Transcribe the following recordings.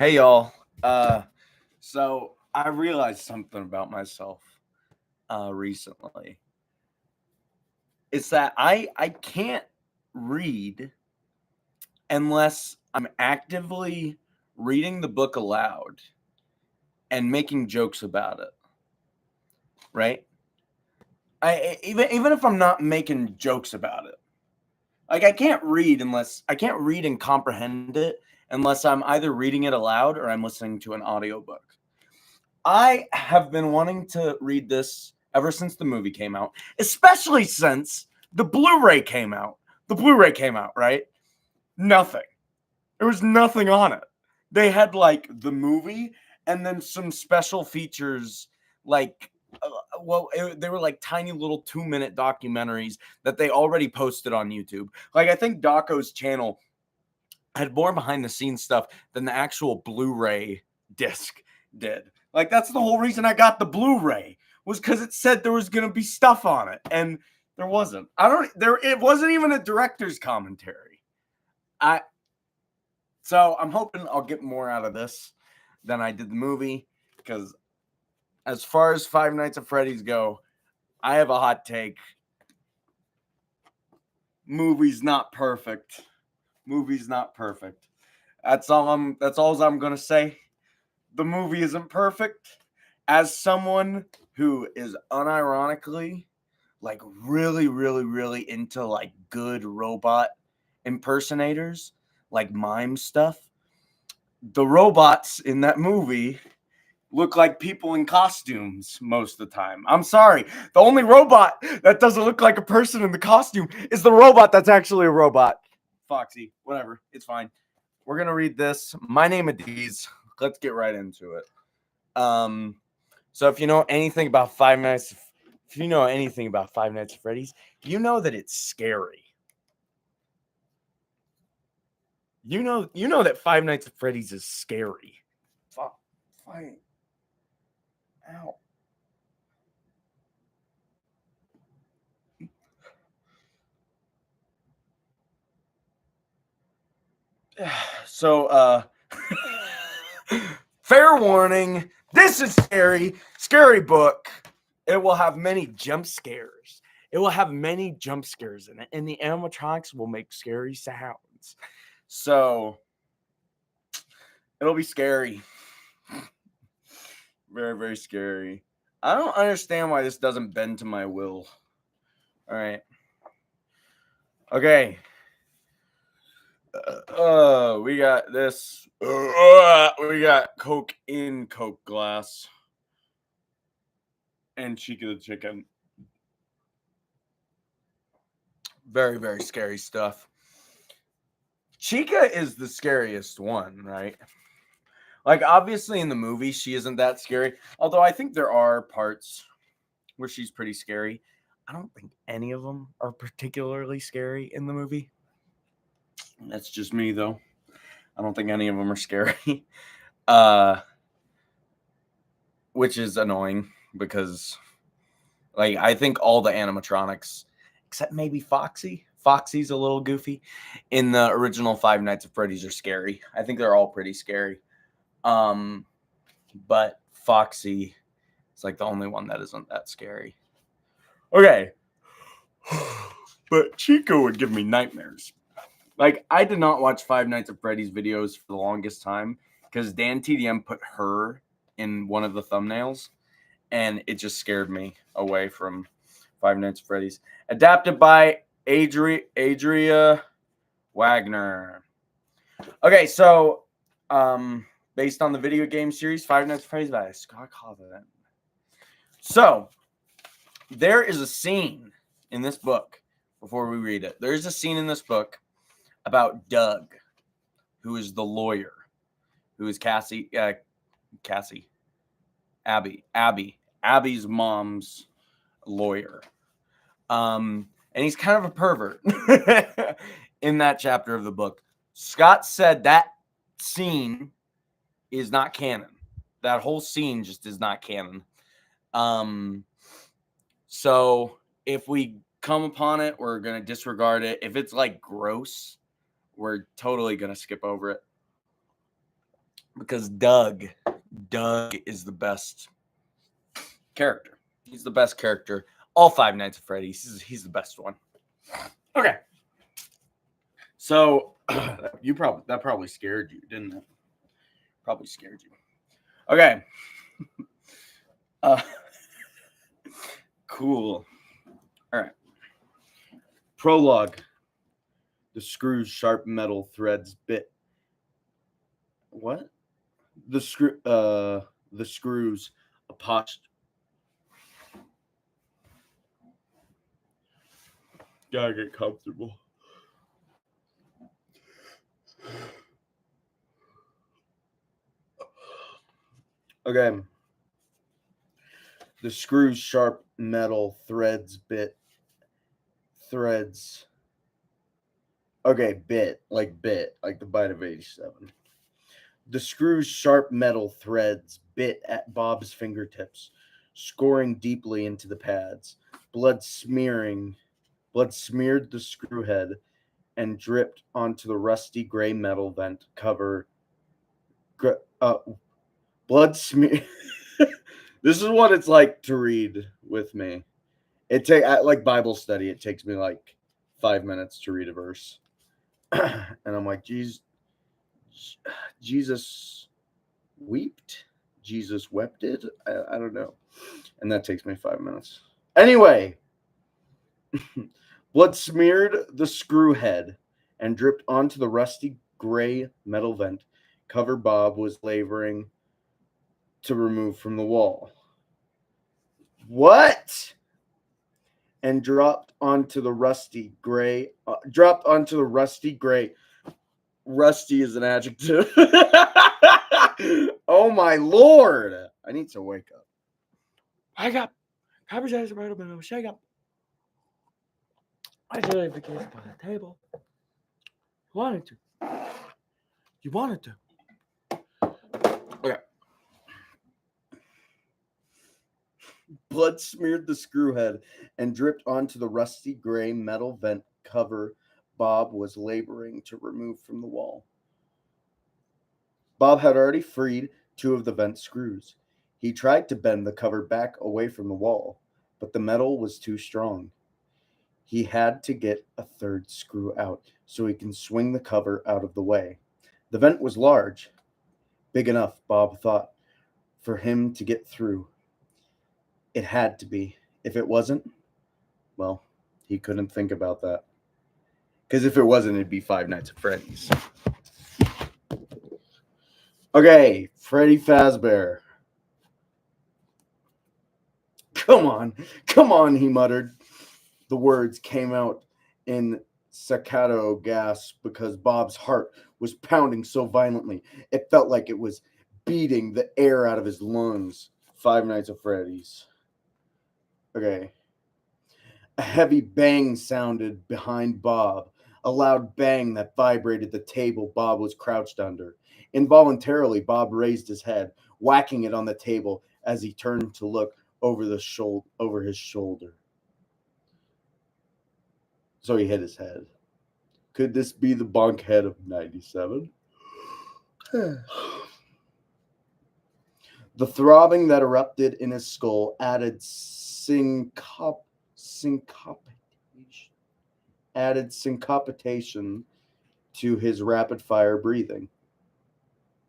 Hey y'all. So I realized something about myself recently. It's that I can't read unless I'm actively reading the book aloud and making jokes about it. Right? Even if I'm not making jokes about it. Like I can't read and comprehend it unless I'm either reading it aloud or I'm listening to an audiobook. I have been wanting to read this ever since the movie came out, especially since the Blu-ray came out. The Blu-ray came out, right? Nothing. There was nothing on it. They had like the movie and then some special features like they were like tiny little 2-minute documentaries that they already posted on YouTube. Like I think Daco's channel had more behind the scenes stuff than the actual Blu-ray disc did. Like that's the whole reason I got the Blu-ray was because it said there was gonna be stuff on it, and there wasn't. It wasn't even a director's commentary. So I'm hoping I'll get more out of this than I did the movie, because as far as Five Nights at Freddy's go, I have a hot take. Movie's not perfect. Movie's not perfect. That's all I'm gonna say. The movie isn't perfect. As someone who is unironically like really, really, really into like good robot impersonators, like mime stuff, the robots in that movie look like people in costumes most of the time. I'm sorry. The only robot that doesn't look like a person in the costume is the robot that's actually a robot. Foxy, whatever. It's fine. We're going to read this. My name is Deez. Let's get right into it. So if you know anything about Five Nights at Freddy's, you know that it's scary. You know that Five Nights at Freddy's is scary. Fine. Ow. So, fair warning, this is scary book. It will have many jump scares. It will have many jump scares in it, and the animatronics will make scary sounds. So, it'll be scary. Very, very scary. I don't understand why this doesn't bend to my will. All right. Okay. We got this. We got Coke in Coke glass. And Chica the chicken. Very, very scary stuff. Chica is the scariest one, right? Like, obviously in the movie, she isn't that scary. Although I think there are parts where she's pretty scary. I don't think any of them are particularly scary in the movie. That's just me, though. I don't think any of them are scary. Which is annoying because, like, I think all the animatronics, except maybe Foxy. Foxy's a little goofy. In the original Five Nights at Freddy's are scary. I think they're all pretty scary. But Foxy is like the only one that isn't that scary. Okay. But Chico would give me nightmares. Like, I did not watch Five Nights at Freddy's videos for the longest time because Dan TDM put her in one of the thumbnails, and it just scared me away from Five Nights at Freddy's. Adapted by Adria Wagner. Okay, so based on the video game series Five Nights at Freddy's by Scott Cawthon. So there is a scene in this book, before we read it, there's a scene in this book about Doug, who is the lawyer, who is Abby's mom's lawyer. And he's kind of a pervert in that chapter of the book. Scott said that scene is not canon. That whole scene just is not canon. So if we come upon it, we're going to disregard it. If it's like gross, we're totally going to skip over it. because Doug is the best character. He's the best character. All Five Nights at Freddy's. He's the best one. Okay. So that probably scared you, didn't it? Probably scared you. Okay. Cool. All right. Prologue. The screws, sharp metal threads bit. What? The screws, a potched. Gotta get comfortable. Okay. The screws, sharp metal threads bit. Threads. Okay, bit like the bite of 87. The screw's sharp metal threads bit at Bob's fingertips, scoring deeply into the pads. Blood smeared the screw head and dripped onto the rusty gray metal vent cover. Blood smear. This is what it's like to read with me. Like Bible study. It takes me like 5 minutes to read a verse, and I'm like, Jesus wept. Jesus wept it. I don't know, and that takes me 5 minutes. Anyway, blood smeared the screw head and dripped onto the rusty gray metal vent cover Bob was laboring to remove from the wall. What? And dropped onto the rusty gray. Rusty is an adjective. Oh my lord! I need to wake up. Wake up! Shake up. I should have the kids by the table. You wanted to. Okay. Blood smeared the screw head and dripped onto the rusty gray metal vent cover Bob was laboring to remove from the wall. Bob had already freed 2 of the vent screws. He tried to bend the cover back away from the wall, but the metal was too strong. He had to get a 3rd screw out so he can swing the cover out of the way. The vent was large, big enough, Bob thought, for him to get through. It had to be. If it wasn't, well, he couldn't think about that. Because if it wasn't, it'd be Five Nights at Freddy's. Okay, Freddy Fazbear. Come on, he muttered. The words came out in staccato gasps because Bob's heart was pounding so violently. It felt like it was beating the air out of his lungs. Five Nights at Freddy's. Okay. A heavy bang sounded behind Bob, a loud bang that vibrated the table Bob was crouched under. Involuntarily, Bob raised his head, whacking it on the table as he turned to look over his shoulder. So he hit his head. Could this be the bunk head of 97? The throbbing that erupted in his skull added syncopitation to his rapid-fire breathing.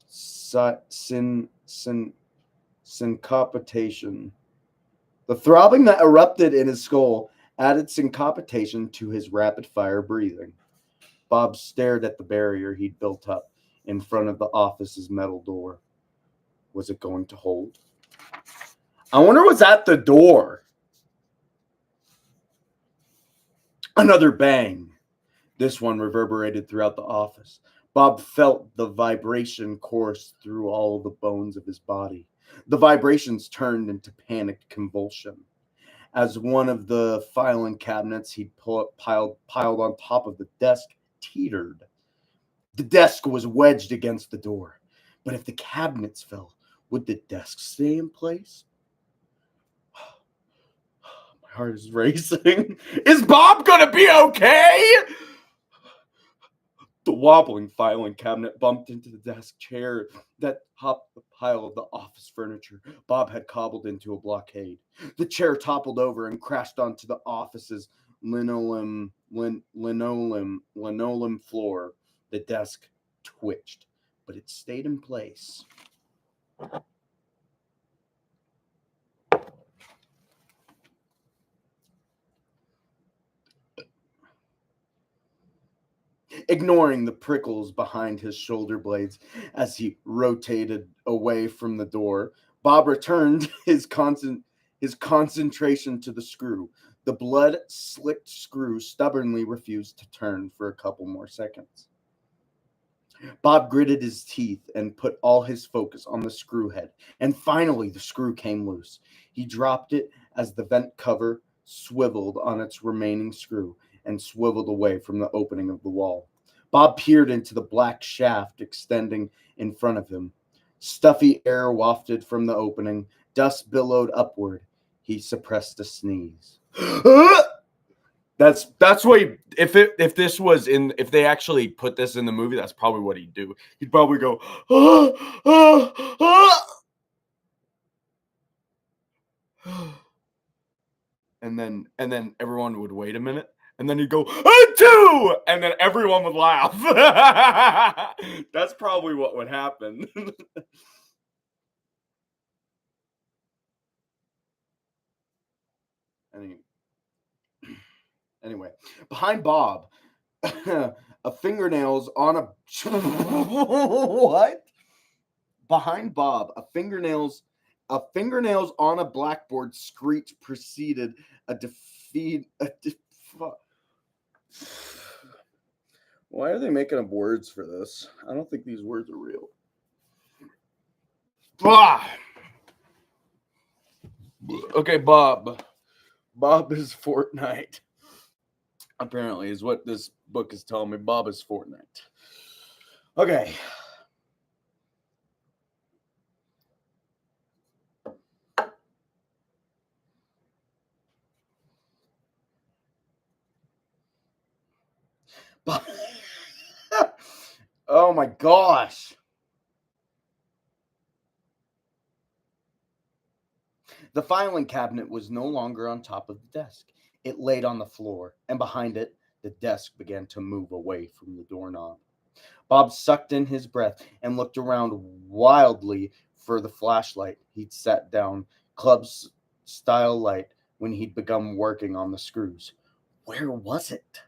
Syncopitation. The throbbing that erupted in his skull added syncopitation to his rapid-fire breathing. Bob stared at the barrier he'd built up in front of the office's metal door. Was it going to hold? I wonder what's at the door. Another bang. This one reverberated throughout the office. Bob felt the vibration course through all the bones of his body. The vibrations turned into panicked convulsion. As one of the filing cabinets he'd piled on top of the desk teetered. The desk was wedged against the door. But if the cabinets fell, would the desk stay in place? My heart is racing. Is Bob gonna be okay? The wobbling filing cabinet bumped into the desk chair that topped the pile of the office furniture Bob had cobbled into a blockade. The chair toppled over and crashed onto the office's linoleum floor. The desk twitched, but it stayed in place. Ignoring the prickles behind his shoulder blades as he rotated away from the door, Bob returned his concentration to the screw. The blood-slicked screw stubbornly refused to turn for a couple more seconds. Bob gritted his teeth and put all his focus on the screw head, and finally the screw came loose. He dropped it as the vent cover swiveled on its remaining screw and swiveled away from the opening of the wall. Bob peered into the black shaft extending in front of him. Stuffy air wafted from the opening. Dust billowed upward. He suppressed a sneeze. That's what if they actually put this in the movie, that's probably what he'd do. He'd probably go and then everyone would wait a minute, and then he'd go two, and then everyone would laugh. That's probably what would happen. Anyway, behind Bob, a fingernails on a what? Behind Bob, a fingernails on a blackboard screech preceded a defeat. Why are they making up words for this? I don't think these words are real. Okay, Bob. Bob is Fortnite. Apparently, is what this book is telling me. Bob is Fortnite. Okay. Oh my gosh. The filing cabinet was no longer on top of the desk. It laid on the floor, and behind it, the desk began to move away from the doorknob. Bob sucked in his breath and looked around wildly for the flashlight he'd set down, club-style light, when he'd begun working on the screws. Where was it?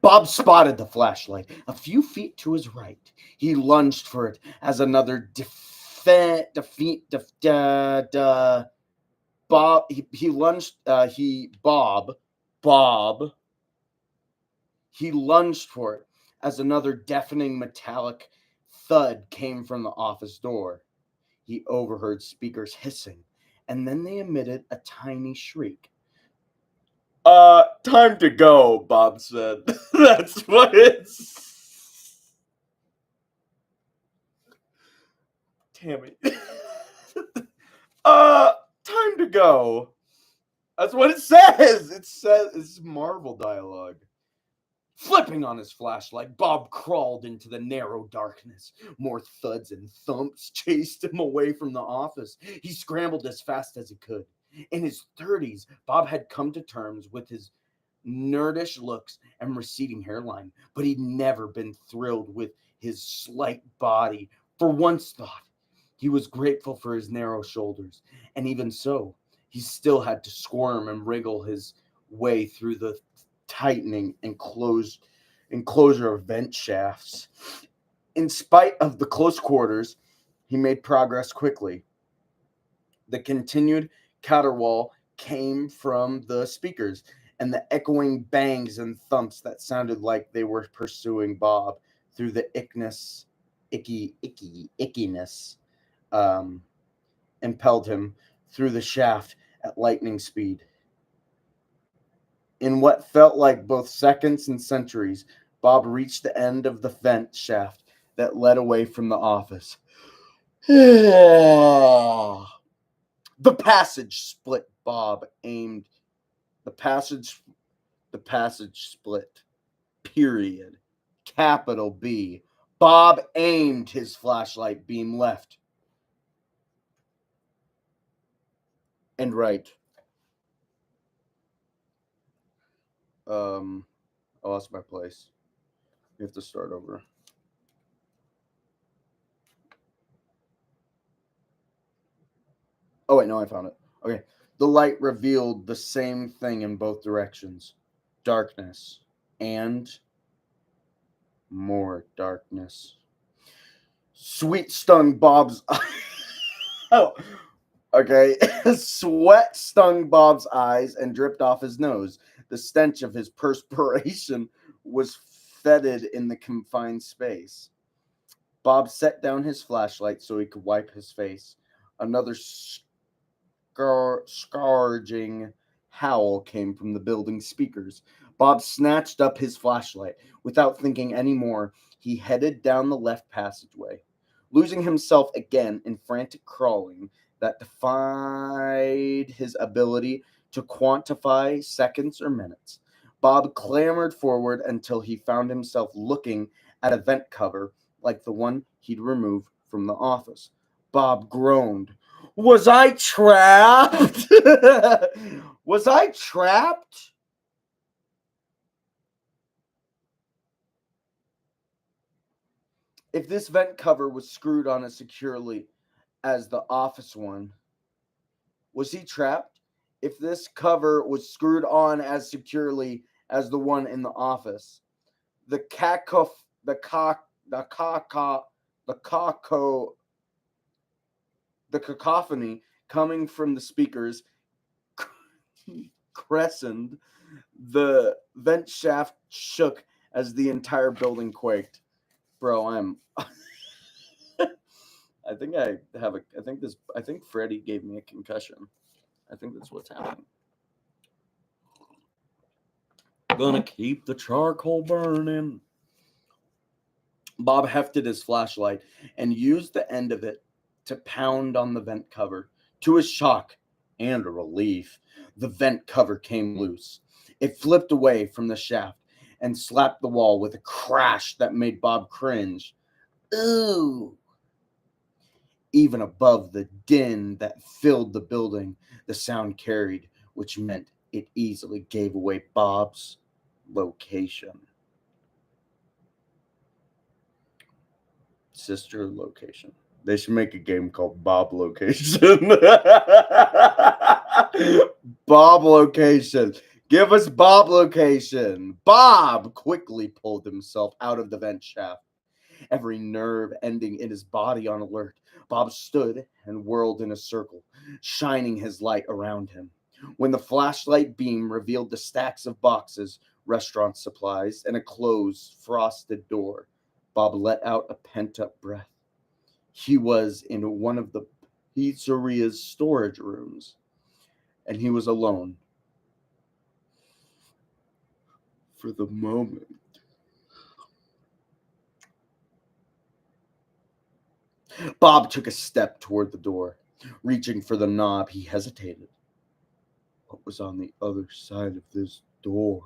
Bob spotted the flashlight a few feet to his right. He lunged for it as another He lunged for it as another deafening metallic thud came from the office door. He overheard speakers hissing, and then they emitted a tiny shriek. Time to go, Bob said. That's what it's. Tammy. Time to go. That's what it says. It says it's Marvel dialogue. Flipping on his flashlight, Bob crawled into the narrow darkness. More thuds and thumps chased him away from the office. He scrambled as fast as he could. In his 30s, Bob had come to terms with his nerdish looks and receding hairline, but he'd never been thrilled with his slight body. For once thought, he was grateful for his narrow shoulders, and even so, he still had to squirm and wriggle his way through the tightening enclosure of vent shafts. In spite of the close quarters, he made progress quickly. The continued caterwaul came from the speakers and the echoing bangs and thumps that sounded like they were pursuing Bob through the ickiness impelled him through the shaft at lightning speed. In what felt like both seconds and centuries, Bob reached the end of the vent shaft that led away from the office. The passage split. Bob aimed. The passage split. period, capital B. Bob aimed his flashlight beam left and right. I lost my place. We have to start over. Oh, wait, no, I found it. Okay. The light revealed the same thing in both directions. Darkness and more darkness. Sweat stung Bob's oh, okay. Sweat stung Bob's eyes and dripped off his nose. The stench of his perspiration was fetid in the confined space. Bob set down his flashlight so he could wipe his face. Another scourging howl came from the building's speakers. Bob snatched up his flashlight. Without thinking any more, he headed down the left passageway, losing himself again in frantic crawling that defied his ability to quantify seconds or minutes. Bob clambered forward until he found himself looking at a vent cover like the one he'd removed from the office. Bob groaned. Was I trapped? Was I trapped? If this vent cover was screwed on as securely as the office one, was he trapped? If this cover was screwed on as securely as the one in the office, the cacophony coming from the speakers crescented. The vent shaft shook as the entire building quaked. Bro, I think I think Freddy gave me a concussion. I think that's what's happening. Gonna keep the charcoal burning. Bob hefted his flashlight and used the end of it to pound on the vent cover. To his shock and relief, the vent cover came loose. It flipped away from the shaft and slapped the wall with a crash that made Bob cringe. Ooh! Even above the din that filled the building, the sound carried, which meant it easily gave away Bob's location. Sister location. They should make a game called Bob Location. Bob Location. Give us Bob Location. Bob quickly pulled himself out of the vent shaft, every nerve ending in his body on alert. Bob stood and whirled in a circle, shining his light around him. When the flashlight beam revealed the stacks of boxes, restaurant supplies, and a closed, frosted door, Bob let out a pent-up breath. He was in one of the pizzeria's storage rooms, and he was alone. For the moment. Bob took a step toward the door. Reaching for the knob, he hesitated. What was on the other side of this door?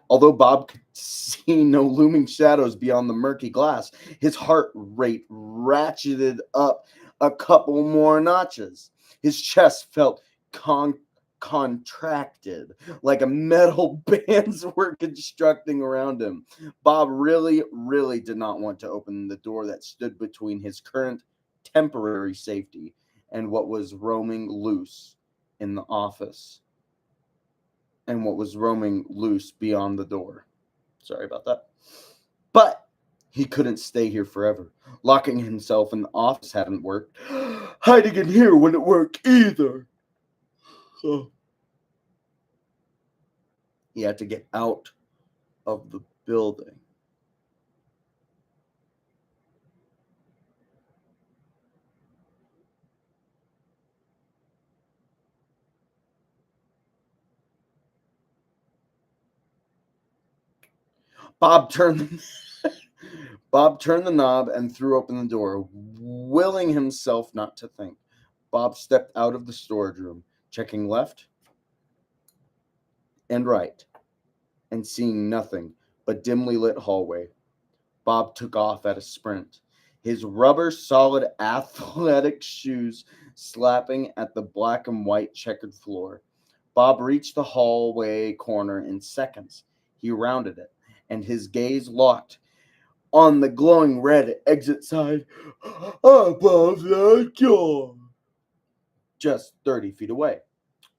Although Bob could see no looming shadows beyond the murky glass, his heart rate ratcheted up a couple more notches. His chest felt contracted, like a metal bands were constructing around him. Bob really did not want to open the door that stood between his current temporary safety and what was roaming loose in the office. And what was roaming loose beyond the door. Sorry about that. But he couldn't stay here forever. Locking himself in the office hadn't worked. Hiding in here wouldn't work either. He had to get out of the building. Bob turned the knob and threw open the door, willing himself not to think. Bob stepped out of the storage room, checking left and right. and seeing nothing but dimly lit hallway, Bob took off at a sprint, his rubber solid athletic shoes slapping at the black and white checkered floor. Bob reached the hallway corner in seconds. He rounded it, and his gaze locked on the glowing red exit sign above the door. Just 30 feet away.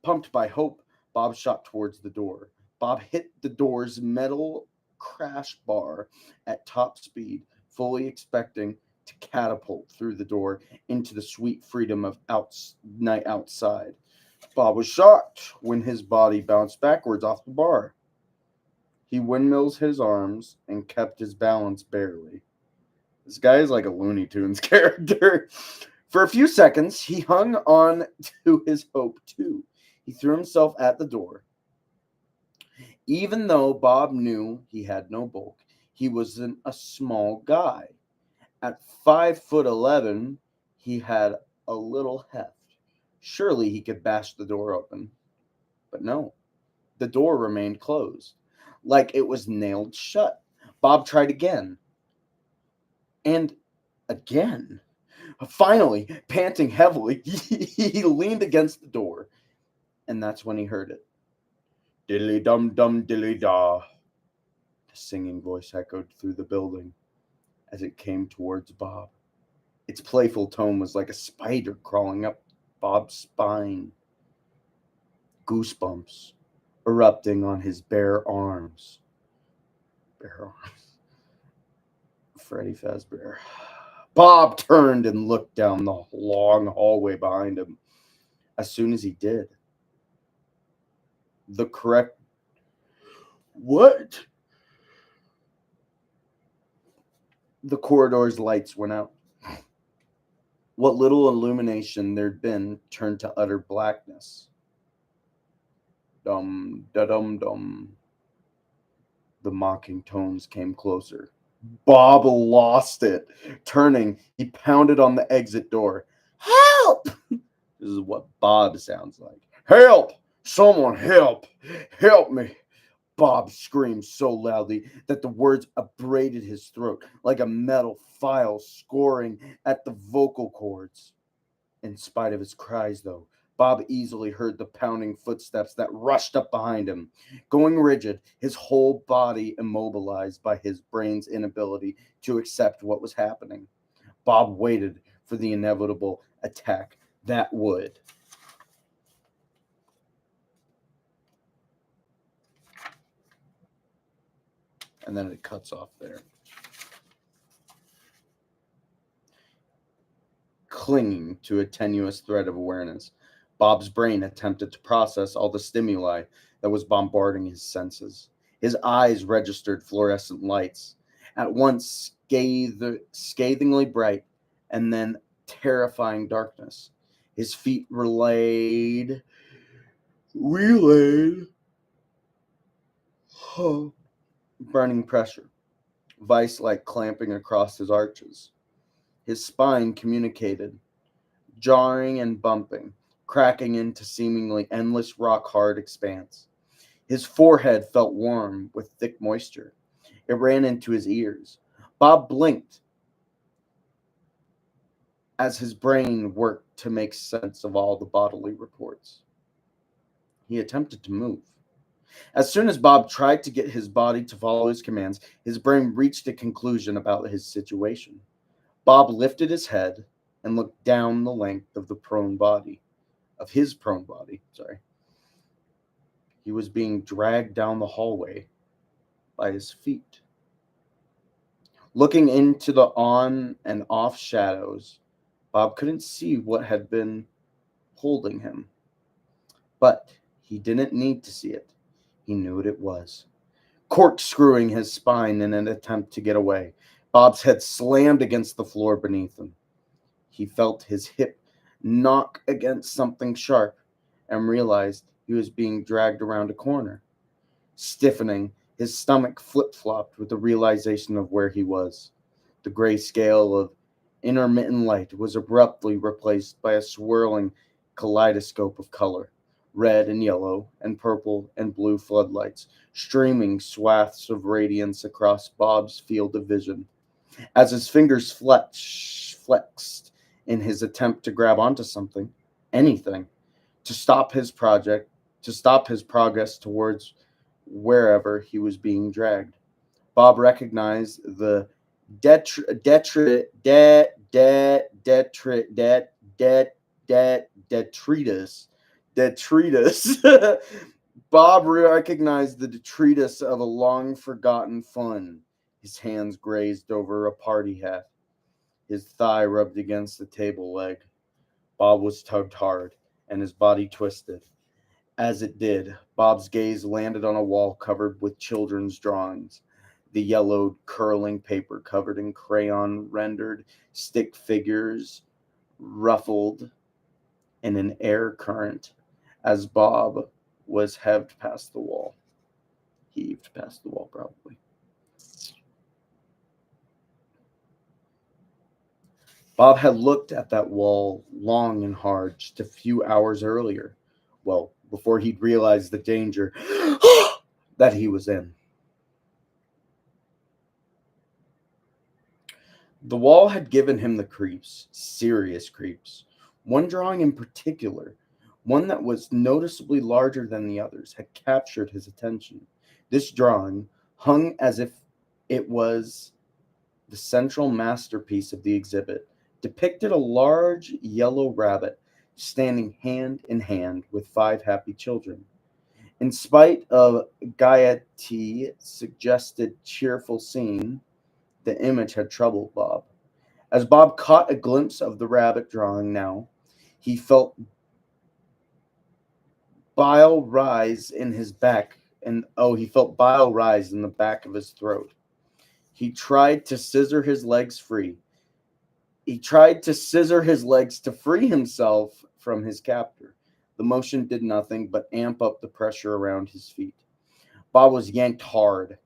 Pumped by hope, Bob shot towards the door. Bob hit the door's metal crash bar at top speed, fully expecting to catapult through the door into the sweet freedom of night outside. Bob was shocked when his body bounced backwards off the bar. He windmills his arms and kept his balance barely. This guy is like a Looney Tunes character. For a few seconds, he hung on to his hope, too. He threw himself at the door. Even though Bob knew he had no bulk, he wasn't a small guy. At 5'11", he had a little heft. Surely he could bash the door open. But no, the door remained closed, like it was nailed shut. Bob tried again. And again. Finally, panting heavily, he leaned against the door. And that's when he heard it. Diddly dum dum diddly da. The singing voice echoed through the building as it came towards Bob. Its playful tone was like a spider crawling up Bob's spine. Goosebumps erupting on his bare arms. Bare arms. Freddy Fazbear. Bob turned and looked down the long hallway behind him. As soon as he did, the correct... What? The corridor's lights went out. What little illumination there'd been turned to utter blackness. Dum, da-dum, dum. The mocking tones came closer. Bob lost it. Turning, he pounded on the exit door. Help! This is what Bob sounds like. Help! Someone help! Help me! Bob screamed so loudly that the words abraded his throat like a metal file scoring at the vocal cords. In spite of his cries, though, Bob easily heard the pounding footsteps that rushed up behind him. Going rigid, his whole body immobilized by his brain's inability to accept what was happening, Bob waited for the inevitable attack that would. And then it cuts off there. Clinging to a tenuous thread of awareness, Bob's brain attempted to process all the stimuli that was bombarding his senses. His eyes registered fluorescent lights, at once scathingly bright and then terrifying darkness. His feet relayed burning pressure, vice-like clamping across his arches. His spine communicated, jarring and bumping, cracking into seemingly endless rock-hard expanse. His forehead felt warm with thick moisture. It ran into his ears. Bob blinked as his brain worked to make sense of all the bodily reports. He attempted to move. As soon as Bob tried to get his body to follow his commands, his brain reached a conclusion about his situation. Bob lifted his head and looked down the length of his prone body. He was being dragged down the hallway by his feet. Looking into the on and off shadows, Bob couldn't see what had been holding him. But he didn't need to see it. He knew what it was. Corkscrewing his spine in an attempt to get away, Bob's head slammed against the floor beneath him. He felt his hip knock against something sharp and realized he was being dragged around a corner. Stiffening, his stomach flip-flopped with the realization of where he was. The gray scale of intermittent light was abruptly replaced by a swirling kaleidoscope of color. red and yellow and purple and blue floodlights, streaming swaths of radiance across Bob's field of vision. As his fingers flexed in his attempt to grab onto something, anything, to stop his project, to stop his progress towards wherever he was being dragged. Bob recognized the detritus. Bob recognized the detritus of a long forgotten fun. His hands grazed over a party hat. His thigh rubbed against the table leg. Bob was tugged hard, and his body twisted. As it did, Bob's gaze landed on a wall covered with children's drawings. The yellowed, curling paper covered in crayon-rendered stick figures ruffled in an air current as Bob was heaved past the wall. Heaved past the wall, probably. Bob had looked at that wall long and hard just a few hours earlier. Well, before he'd realized the danger that he was in. The wall had given him the creeps, serious creeps. One drawing in particular, one that was noticeably larger than the others, had captured his attention. This drawing, hung as if it was the central masterpiece of the exhibit, depicted a large yellow rabbit standing hand in hand with 5 happy children. In spite of gaiety suggested cheerful scene, the image had troubled Bob. As Bob caught a glimpse of the rabbit drawing now, he felt bile rise in his back, and he felt bile rise in the back of his throat. He tried to scissor his legs free. He tried to scissor his legs to free himself from his captor. The motion did nothing but amp up the pressure around his feet. Bob was yanked hard.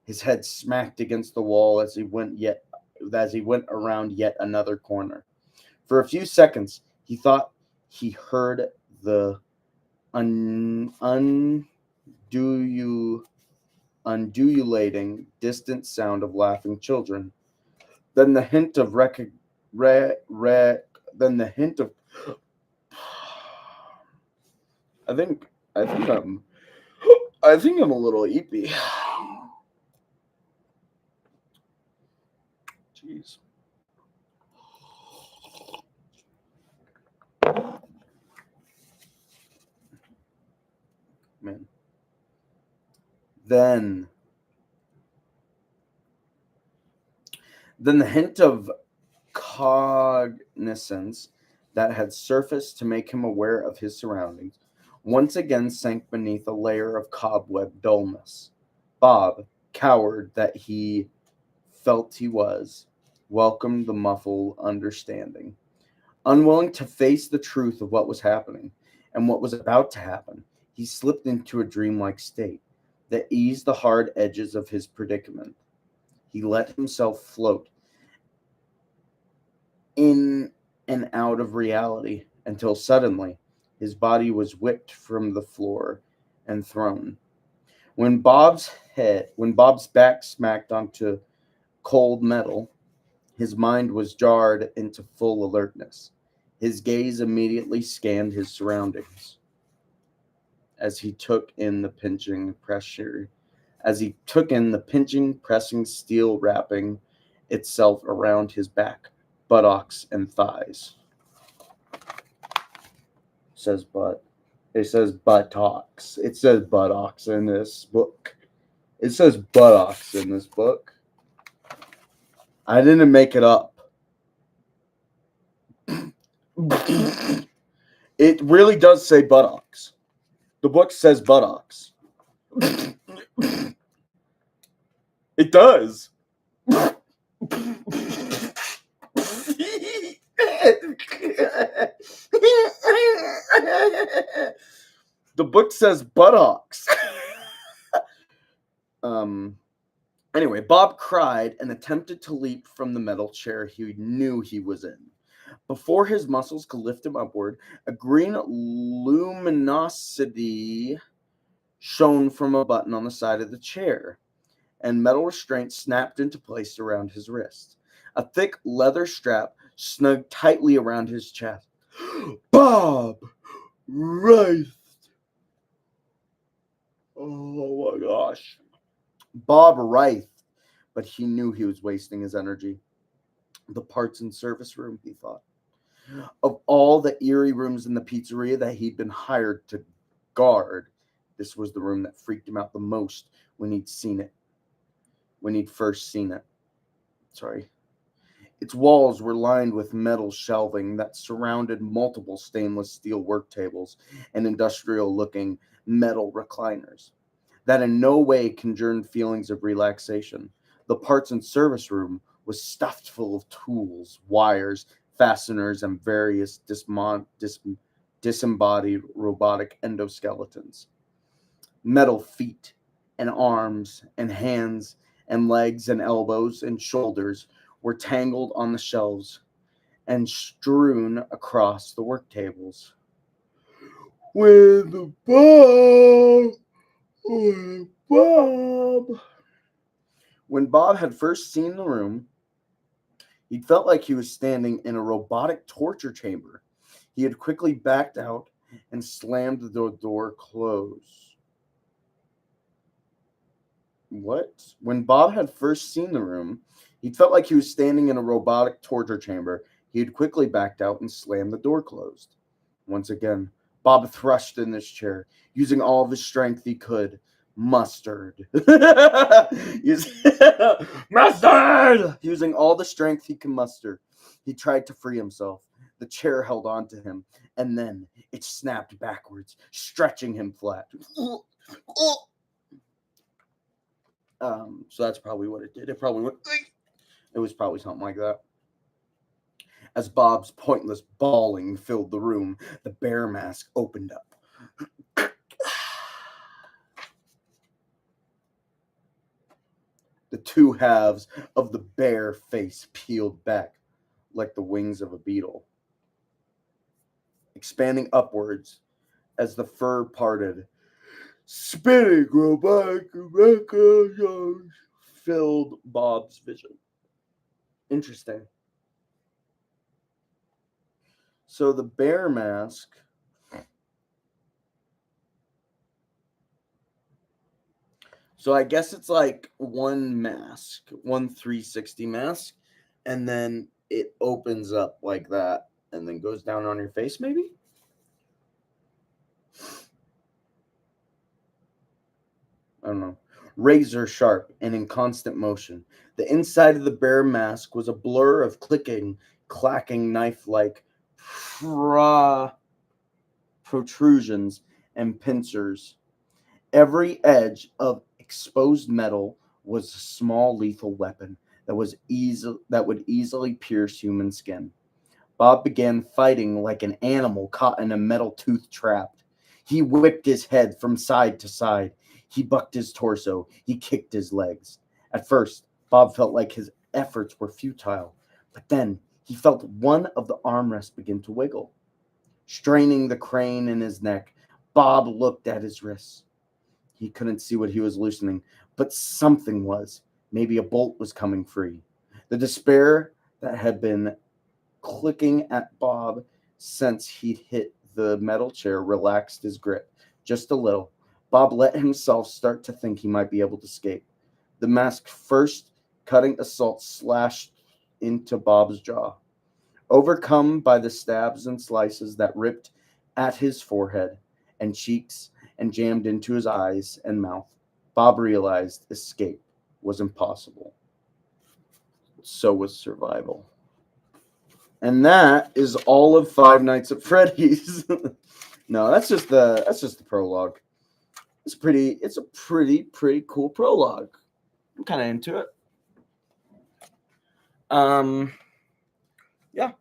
His head smacked against the wall as he went around yet another corner. For a few seconds, he thought he heard the undulating, distant sound of laughing children. Then the hint of I think I'm a little eepy. Jeez. Man. Then the hint of cognizance that had surfaced to make him aware of his surroundings once again sank beneath a layer of cobweb dullness. Bob, coward that he felt he was, welcomed the muffled understanding. Unwilling to face the truth of what was happening and what was about to happen, he slipped into a dreamlike state that eased the hard edges of his predicament. He let himself float in and out of reality until suddenly his body was whipped from the floor and thrown. When Bob's back smacked onto cold metal, his mind was jarred into full alertness. His gaze immediately scanned his surroundings as he took in the pinching, pressing steel wrapping itself around his back, buttocks, and thighs. It says buttocks. It says buttocks in this book. It says buttocks in this book. I didn't make it up. It really does say buttocks. The book says buttocks. It does. The book says buttocks. Anyway, Bob cried and attempted to leap from the metal chair he knew he was in. Before his muscles could lift him upward, a green luminosity shone from a button on the side of the chair, and metal restraints snapped into place around his wrist. A thick leather strap snugged tightly around his chest. Bob Wraith! Oh my gosh. Bob Wraith. But he knew he was wasting his energy. The parts and service room, he thought. Of all the eerie rooms in the pizzeria that he'd been hired to guard, this was the room that freaked him out the most when he'd first seen it. Its walls were lined with metal shelving that surrounded multiple stainless steel work tables and industrial-looking metal recliners that in no way conjured feelings of relaxation. The parts and service room was stuffed full of tools, wires, fasteners, and various disembodied robotic endoskeletons. Metal feet and arms and hands and legs and elbows and shoulders were tangled on the shelves and strewn across the work tables. With Bob. When Bob had first seen the room, he felt like he was standing in a robotic torture chamber. He had quickly backed out and slammed the door closed. What? When Bob had first seen the room, he felt like he was standing in a robotic torture chamber. He had quickly backed out and slammed the door closed. Once again, Bob thrust in his chair, using all of his strength he could. Mustard. Mustard! Using all the strength he could muster, he tried to free himself. The chair held on to him, and then it snapped backwards, stretching him flat. So that's probably what it did. It was probably something like that. As Bob's pointless bawling filled the room, the bear mask opened up. The two halves of the bear face peeled back like the wings of a beetle, expanding upwards as the fur parted. Spinning robotic records filled Bob's vision. Interesting. So the bear mask So I guess it's like one mask, one 360 mask, and then it opens up like that and then goes down on your face, maybe? I don't know. Razor sharp and in constant motion. The inside of the bear mask was a blur of clicking, clacking knife-like protrusions and pincers. Every edge of exposed metal was a small lethal weapon that would easily pierce human skin. Bob began fighting like an animal caught in a metal tooth trap. He whipped his head from side to side. He bucked his torso. He kicked his legs. At first, Bob felt like his efforts were futile, but then he felt one of the armrests begin to wiggle. Straining the crane in his neck, Bob looked at his wrists. He couldn't see what he was loosening, but something was. Maybe a bolt was coming free. The despair that had been clicking at Bob since he'd hit the metal chair relaxed his grip just a little. Bob let himself start to think he might be able to escape. The mask's first cutting assault slashed into Bob's jaw. Overcome by the stabs and slices that ripped at his forehead and cheeks and jammed into his eyes and mouth, Bob realized escape was impossible. So was survival. And that is all of Five Nights at Freddy's. No, that's just the prologue. It's a pretty cool prologue. I'm kind of into it. Yeah.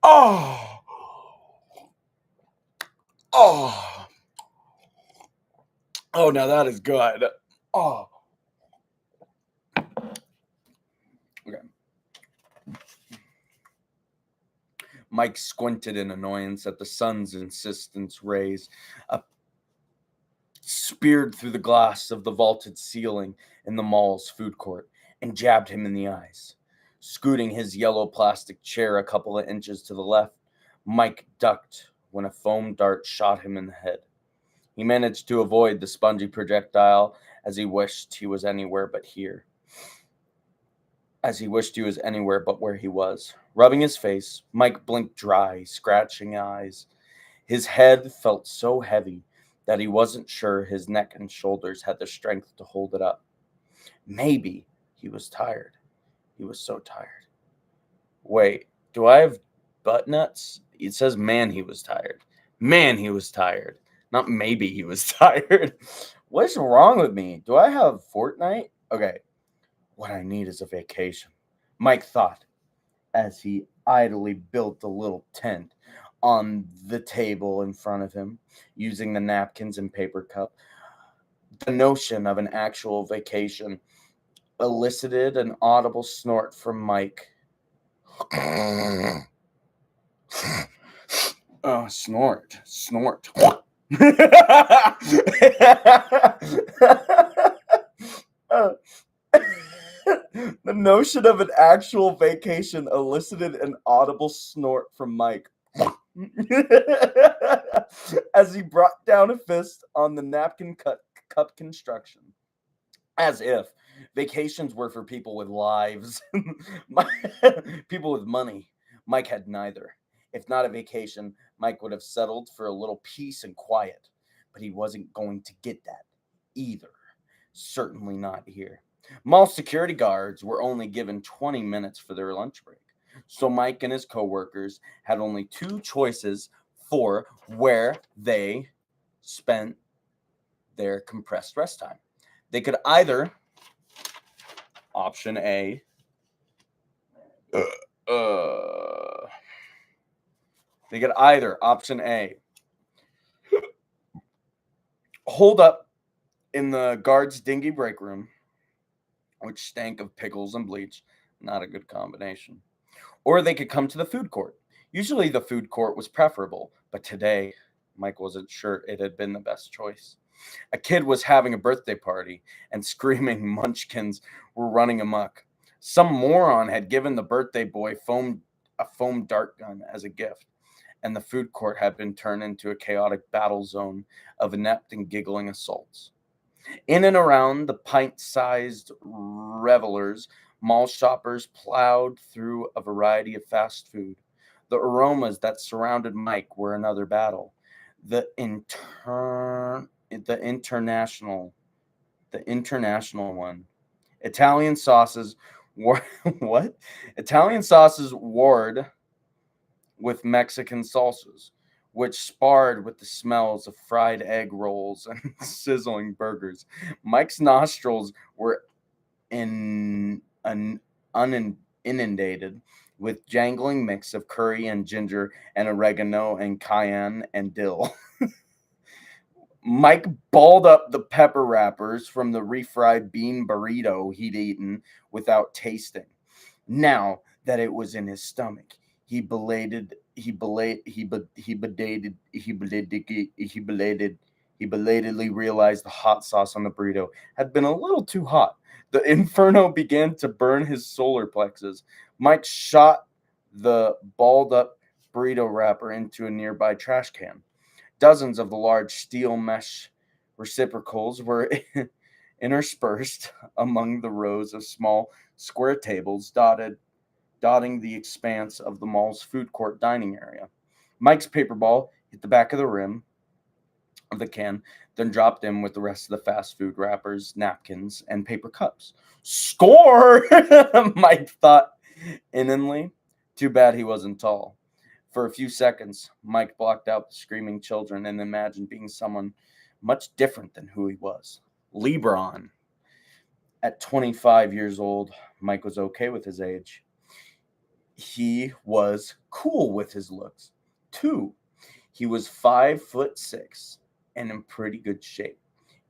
Oh. Oh. Oh, now that is good. Oh. Mike squinted in annoyance at the sun's insistent rays, speared through the glass of the vaulted ceiling in the mall's food court, and jabbed him in the eyes. Scooting his yellow plastic chair a couple of inches to the left, Mike ducked when a foam dart shot him in the head. He managed to avoid the spongy projectile as he wished he was anywhere but here. As he wished he was anywhere but where he was. Rubbing his face, Mike blinked dry, scratching eyes. His head felt so heavy that he wasn't sure his neck and shoulders had the strength to hold it up. Maybe he was tired. He was so tired. Wait, do I have butt nuts? It says man, he was tired. Man, he was tired. Not maybe he was tired. What's wrong with me? Do I have Fortnite? Okay, what I need is a vacation, Mike thought as he idly built a little tent on the table in front of him, using the napkins and paper cup. The notion of an actual vacation elicited an audible snort from Mike. Oh, snort. Uh, the notion of an actual vacation elicited an audible snort from Mike as he brought down a fist on the napkin cup construction. As if vacations were for people with lives, people with money. Mike had neither. If not a vacation, Mike would have settled for a little peace and quiet. But he wasn't going to get that either. Certainly not here. Mall security guards were only given 20 minutes for their lunch break. So Mike and his coworkers had only two choices for where they spent their compressed rest time. They could either, option A, hold up in the guard's dingy break room, which stank of pickles and bleach, not a good combination. Or they could come to the food court. Usually the food court was preferable, but today, Mike wasn't sure it had been the best choice. A kid was having a birthday party, and screaming munchkins were running amok. Some moron had given the birthday boy a foam dart gun as a gift, and the food court had been turned into a chaotic battle zone of inept and giggling assaults. In and around the pint-sized revelers, mall shoppers plowed through a variety of fast food. The aromas that surrounded Mike were another battle. The international one. Italian sauces war what? Italian sauces warred with Mexican salsas, which sparred with the smells of fried egg rolls and sizzling burgers. Mike's nostrils were inundated with jangling mix of curry and ginger and oregano and cayenne and dill. Mike balled up the pepper wrappers from the refried bean burrito he'd eaten without tasting. Now that it was in his stomach, he belatedly realized the hot sauce on the burrito had been a little too hot. The inferno began to burn his solar plexus. Mike shot the balled up burrito wrapper into a nearby trash can. Dozens of the large steel mesh reciprocals were interspersed among the rows of small square tables dotting the expanse of the mall's food court dining area. Mike's paper ball hit the back of the rim of the can, then dropped in with the rest of the fast food wrappers, napkins, and paper cups. Score! Mike thought inanely. Too bad he wasn't tall. For a few seconds, Mike blocked out the screaming children and imagined being someone much different than who he was. LeBron. At 25 years old, Mike was okay with his age. He was cool with his looks. 2, he was 5'6" and in pretty good shape,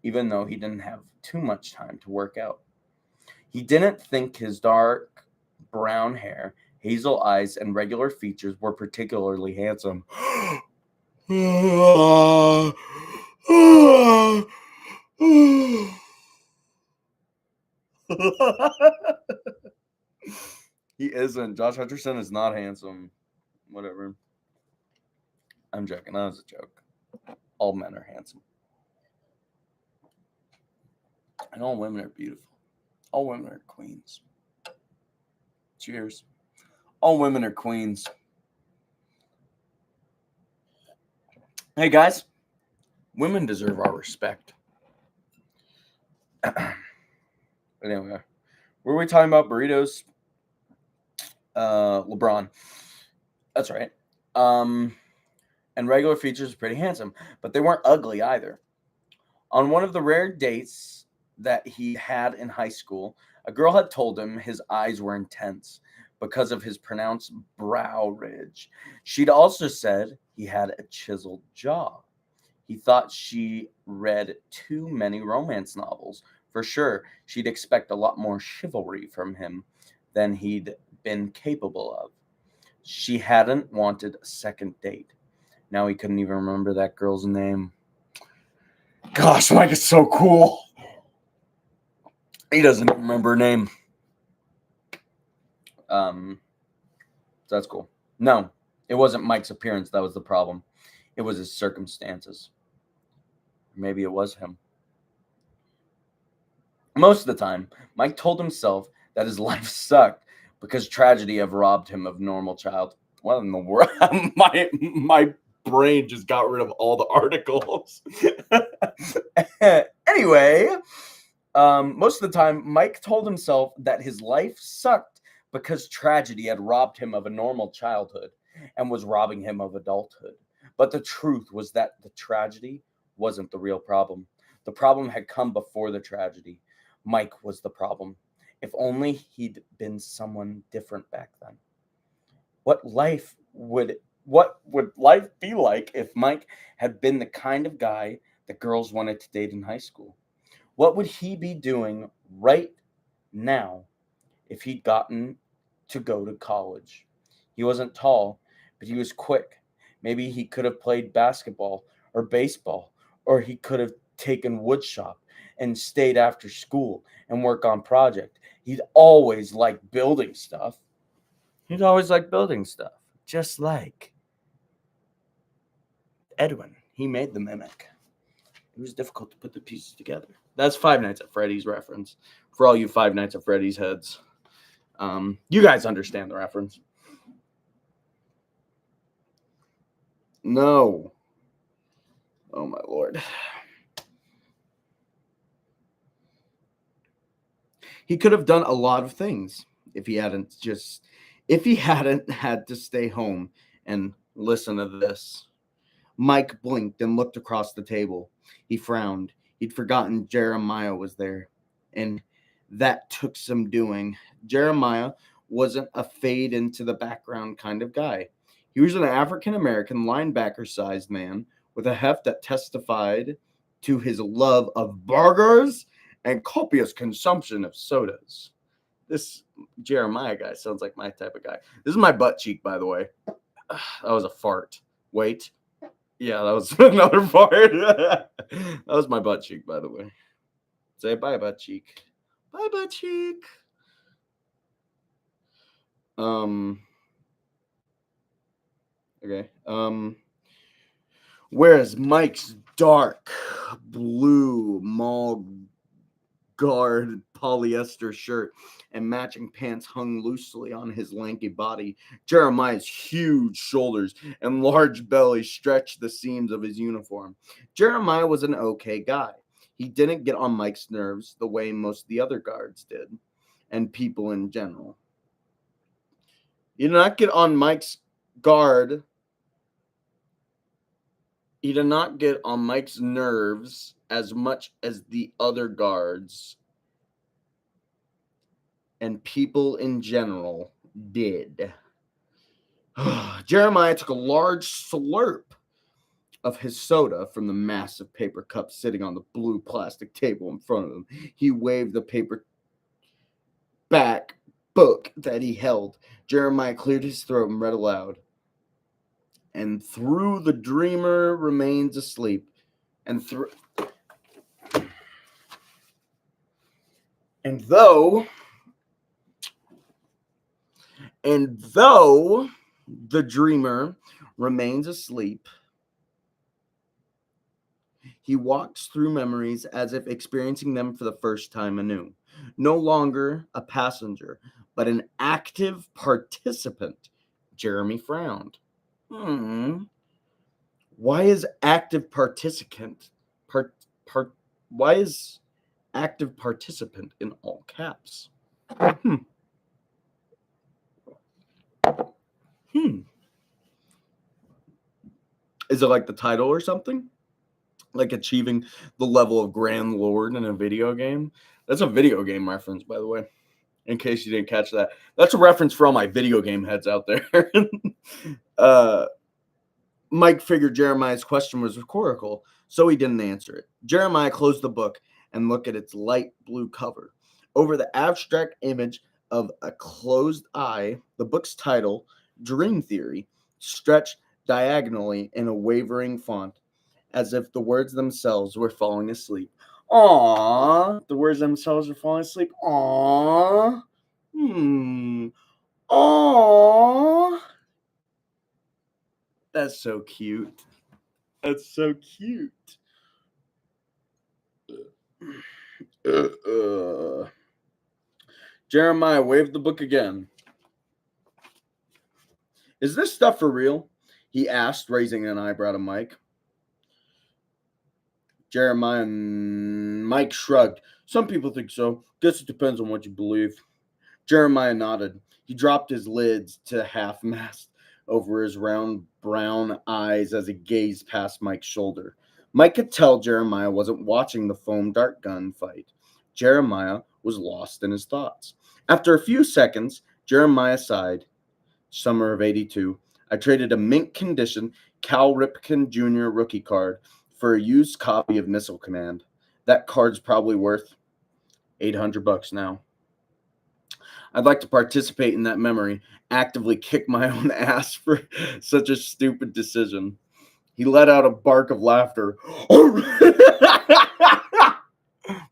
even though he didn't have too much time to work out. He didn't think his dark brown hair, hazel eyes, and regular features were particularly handsome. He isn't. Josh Hutcherson is not handsome. Whatever. I'm joking. That was a joke. All men are handsome. And all women are beautiful. All women are queens. Cheers. All women are queens. Hey, guys. Women deserve our respect. But anyway, were we talking about burritos? LeBron. That's right. And regular features were pretty handsome, but they weren't ugly either. On one of the rare dates that he had in high school, a girl had told him his eyes were intense because of his pronounced brow ridge. She'd also said he had a chiseled jaw. He thought she read too many romance novels. For sure, she'd expect a lot more chivalry from him than he'd been capable of. She hadn't wanted a second date. Now he couldn't even remember that girl's name. Gosh, Mike is so cool. He doesn't even remember her name. So that's cool. No, it wasn't Mike's appearance that was the problem. It was his circumstances. Maybe it was him. Most of the time, Mike told himself that his life sucked because tragedy had robbed him of normal child. What in the world? my brain just got rid of all the articles. Anyway, most of the time, Mike told himself that his life sucked because tragedy had robbed him of a normal childhood and was robbing him of adulthood. But the truth was that the tragedy wasn't the real problem. The problem had come before the tragedy. Mike was the problem. If only he'd been someone different back then. What would life be like if Mike had been the kind of guy that girls wanted to date in high school? What would he be doing right now if he'd gotten to go to college? He wasn't tall, but he was quick. Maybe he could have played basketball or baseball, or he could have taken woodshop and stayed after school and work on project. He'd always liked building stuff. Just like Edwin. He made the mimic. It was difficult to put the pieces together. That's Five Nights at Freddy's reference. For all you Five Nights at Freddy's heads. You guys understand the reference. No. Oh, my Lord. He could have done a lot of things if he hadn't had to stay home and listen to this. Mike blinked and looked across the table. He frowned. He'd forgotten Jeremiah was there, and that took some doing. Jeremiah wasn't a fade into the background kind of guy. He was an African-American linebacker-sized man with a heft that testified to his love of burgers and copious consumption of sodas. This Jeremiah guy sounds like my type of guy. This is my butt cheek, by the way. That was a fart. Wait. Yeah, that was another fart. That was my butt cheek, by the way. Say bye, butt cheek. Bye, butt cheek. Okay. Whereas Mike's dark blue mall guard polyester shirt and matching pants hung loosely on his lanky body, Jeremiah's huge shoulders and large belly stretched the seams of his uniform. Jeremiah was an okay guy. He didn't get on Mike's nerves the way most of the other guards did, and people in general. He did not get on Mike's guard. He did not get on Mike's nerves as much as the other guards and people in general did. Jeremiah took a large slurp of his soda from the massive paper cup sitting on the blue plastic table in front of him. He waved the paper back book that he held, Jeremiah cleared his throat and read aloud. And through the dreamer remains asleep. And though the dreamer remains asleep, he walks through memories as if experiencing them for the first time anew. No longer a passenger, but an active participant. Jeremy frowned. Why is active participant why is active participant in all caps? Is it like the title or something? Like achieving the level of Grand Lord in a video game? That's a video game reference, by the way, in case you didn't catch that. That's a reference for all my video game heads out there. Mike figured Jeremiah's question was rhetorical, so he didn't answer it. Jeremiah closed the book and looked at its light blue cover. Over the abstract image of a closed eye, the book's title, Dream Theory, stretched diagonally in a wavering font, as if the words themselves were falling asleep. Aww. The words themselves are falling asleep. Aww. Aww. That's so cute. That's so cute. Jeremiah waved the book again. Is this stuff for real? He asked, raising an eyebrow to Mike. Mike shrugged. Some people think so. Guess it depends on what you believe. Jeremiah nodded. He dropped his lids to half-mast over his round brown eyes as he gazed past Mike's shoulder. Mike could tell Jeremiah wasn't watching the foam dart gun fight. Jeremiah was lost in his thoughts. After a few seconds, Jeremiah sighed. Summer of '82. I traded a mint condition Cal Ripken Jr. rookie card for a used copy of Missile Command. That card's probably worth $800 now. I'd like to participate in that memory, actively kick my own ass for such a stupid decision. He let out a bark of laughter.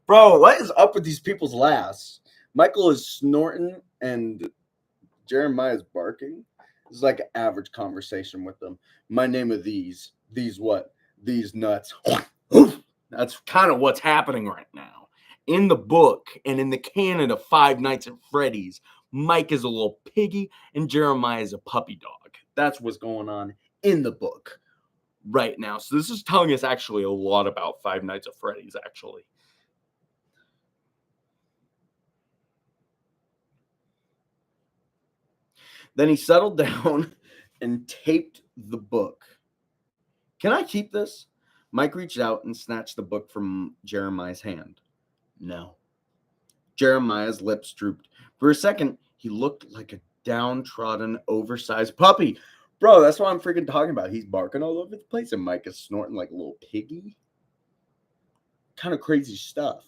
Bro, what is up with these people's laughs? Michael is snorting and Jeremiah's barking. This is like an average conversation with them. My name of these what? These nuts. That's kind of what's happening right now. In the book and in the canon of Five Nights at Freddy's, Mike is a little piggy and Jeremiah is a puppy dog. That's what's going on in the book right now. So this is telling us actually a lot about Five Nights at Freddy's, actually. Then he settled down and taped the book. Can I keep this? Mike reached out and snatched the book from Jeremiah's hand. No. Jeremiah's lips drooped. For a second, he looked like a downtrodden, oversized puppy. Bro, that's what I'm freaking talking about. He's barking all over the place, and Mike is snorting like a little piggy. Kind of crazy stuff.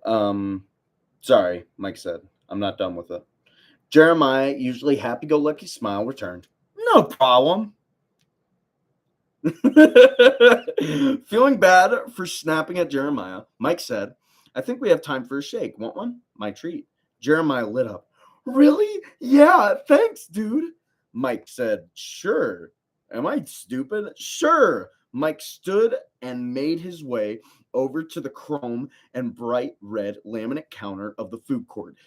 Sorry, Mike said. I'm not done with it. Jeremiah, usually happy-go-lucky smile, returned. No problem. Feeling bad for snapping at Jeremiah, Mike said, I think we have time for a shake. Want one? My treat. Jeremiah lit up. Really? Yeah, thanks, dude. Mike said, sure. Am I stupid? Sure. Mike stood and made his way over to the chrome and bright red laminate counter of the food court.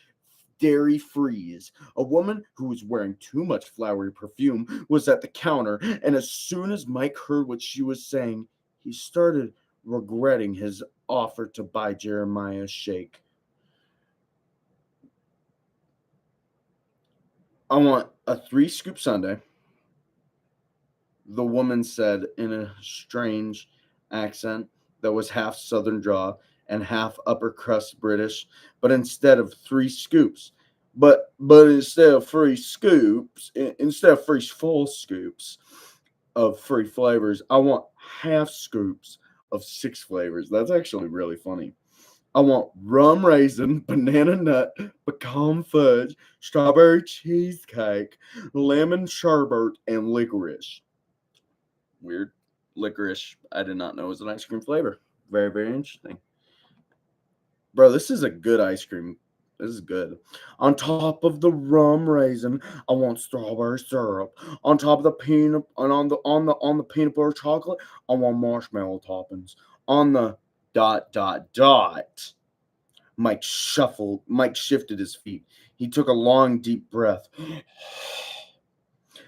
Dairy Freeze. A woman who was wearing too much flowery perfume was at the counter, and as soon as Mike heard what she was saying, he started regretting his offer to buy Jeremiah's shake. I want a 3-scoop sundae, the woman said in a strange accent that was half Southern draw and half upper crust British, but instead of 3 scoops, but instead of 3 scoops, instead of 3 full scoops of 3 flavors, I want half scoops of 6 flavors. That's actually really funny. I want rum raisin, banana nut, pecan fudge, strawberry cheesecake, lemon sherbet, and licorice. Weird. Licorice, I did not know was an ice cream flavor. Very, very interesting. Bro, this is a good ice cream. This is good. On top of the rum raisin, I want strawberry syrup. On top of the peanut and on the peanut butter chocolate, I want marshmallow toppings. On the dot. Mike shifted his feet. He took a long, deep breath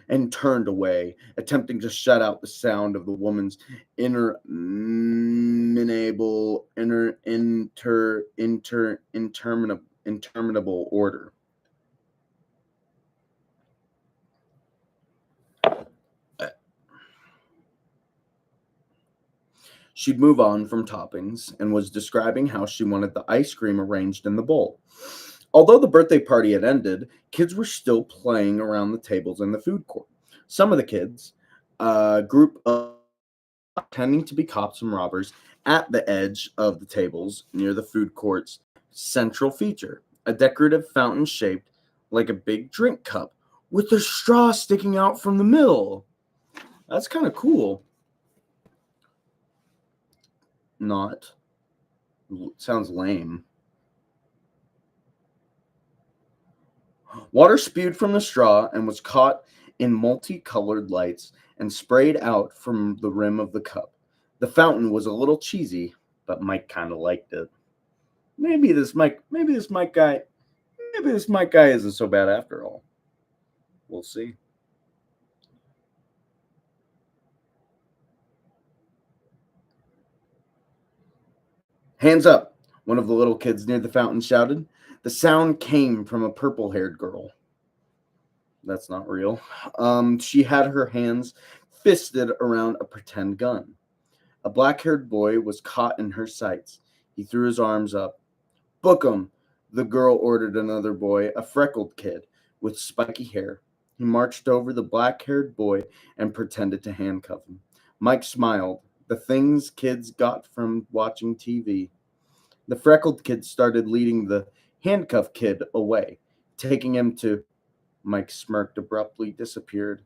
and turned away, attempting to shut out the sound of the woman's interminable order. She'd move on from toppings and was describing how she wanted the ice cream arranged in the bowl. Although the birthday party had ended, kids were still playing around the tables in the food court. Some of the kids, a group of pretending to be cops and robbers, at the edge of the tables near the food court's central feature, a decorative fountain shaped like a big drink cup with a straw sticking out from the middle. That's kind of cool. Not. Sounds lame. Water spewed from the straw and was caught in multicolored lights and sprayed out from the rim of the cup. The fountain was a little cheesy, but Mike kind of liked it. Maybe this Mike guy isn't so bad after all. We'll see. Hands up, one of the little kids near the fountain shouted. The sound came from a purple-haired girl. That's not real. She had her hands fisted around a pretend gun. A black-haired boy was caught in her sights. He threw his arms up. Book him, the girl ordered another boy, a freckled kid with spiky hair. He marched over the black-haired boy and pretended to handcuff him. Mike smiled. The things kids got from watching TV. The freckled kid started leading the handcuffed kid away, taking him to... Mike smirked, abruptly disappeared.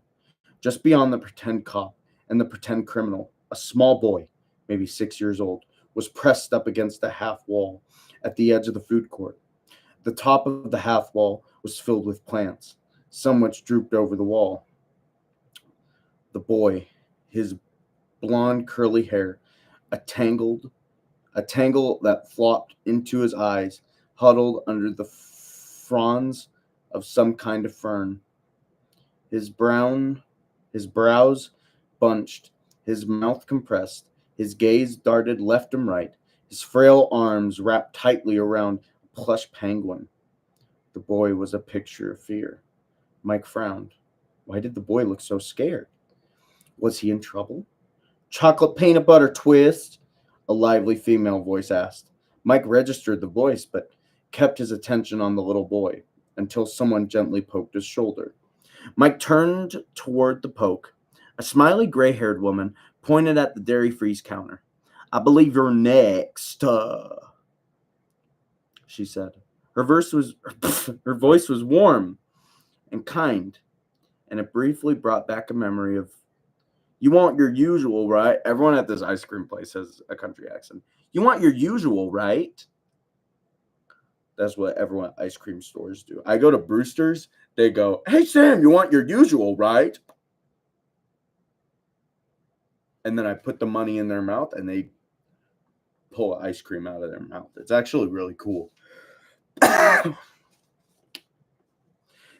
Just beyond the pretend cop and the pretend criminal, a small boy, maybe 6 years old, was pressed up against a half wall at the edge of the food court. The top of the half wall was filled with plants, some which drooped over the wall. The boy, his blonde curly hair, a tangle that flopped into his eyes, huddled under the fronds of some kind of fern. His brows bunched, his mouth compressed, his gaze darted left and right, his frail arms wrapped tightly around a plush penguin. The boy was a picture of fear. Mike frowned. Why did the boy look so scared? Was he in trouble? Chocolate peanut butter twist? A lively female voice asked. Mike registered the voice, but kept his attention on the little boy until someone gently poked his shoulder. Mike turned toward the poke. A smiley gray-haired woman pointed at the dairy freeze counter. I believe you're next, she said. Her voice was warm and kind, and it briefly brought back a memory of, you want your usual, right? Everyone at this ice cream place has a country accent. You want your usual, right? That's what everyone at ice cream stores do. I go to Brewster's, they go, hey, Sam, you want your usual, right? And then I put the money in their mouth, and they pull ice cream out of their mouth. It's actually really cool.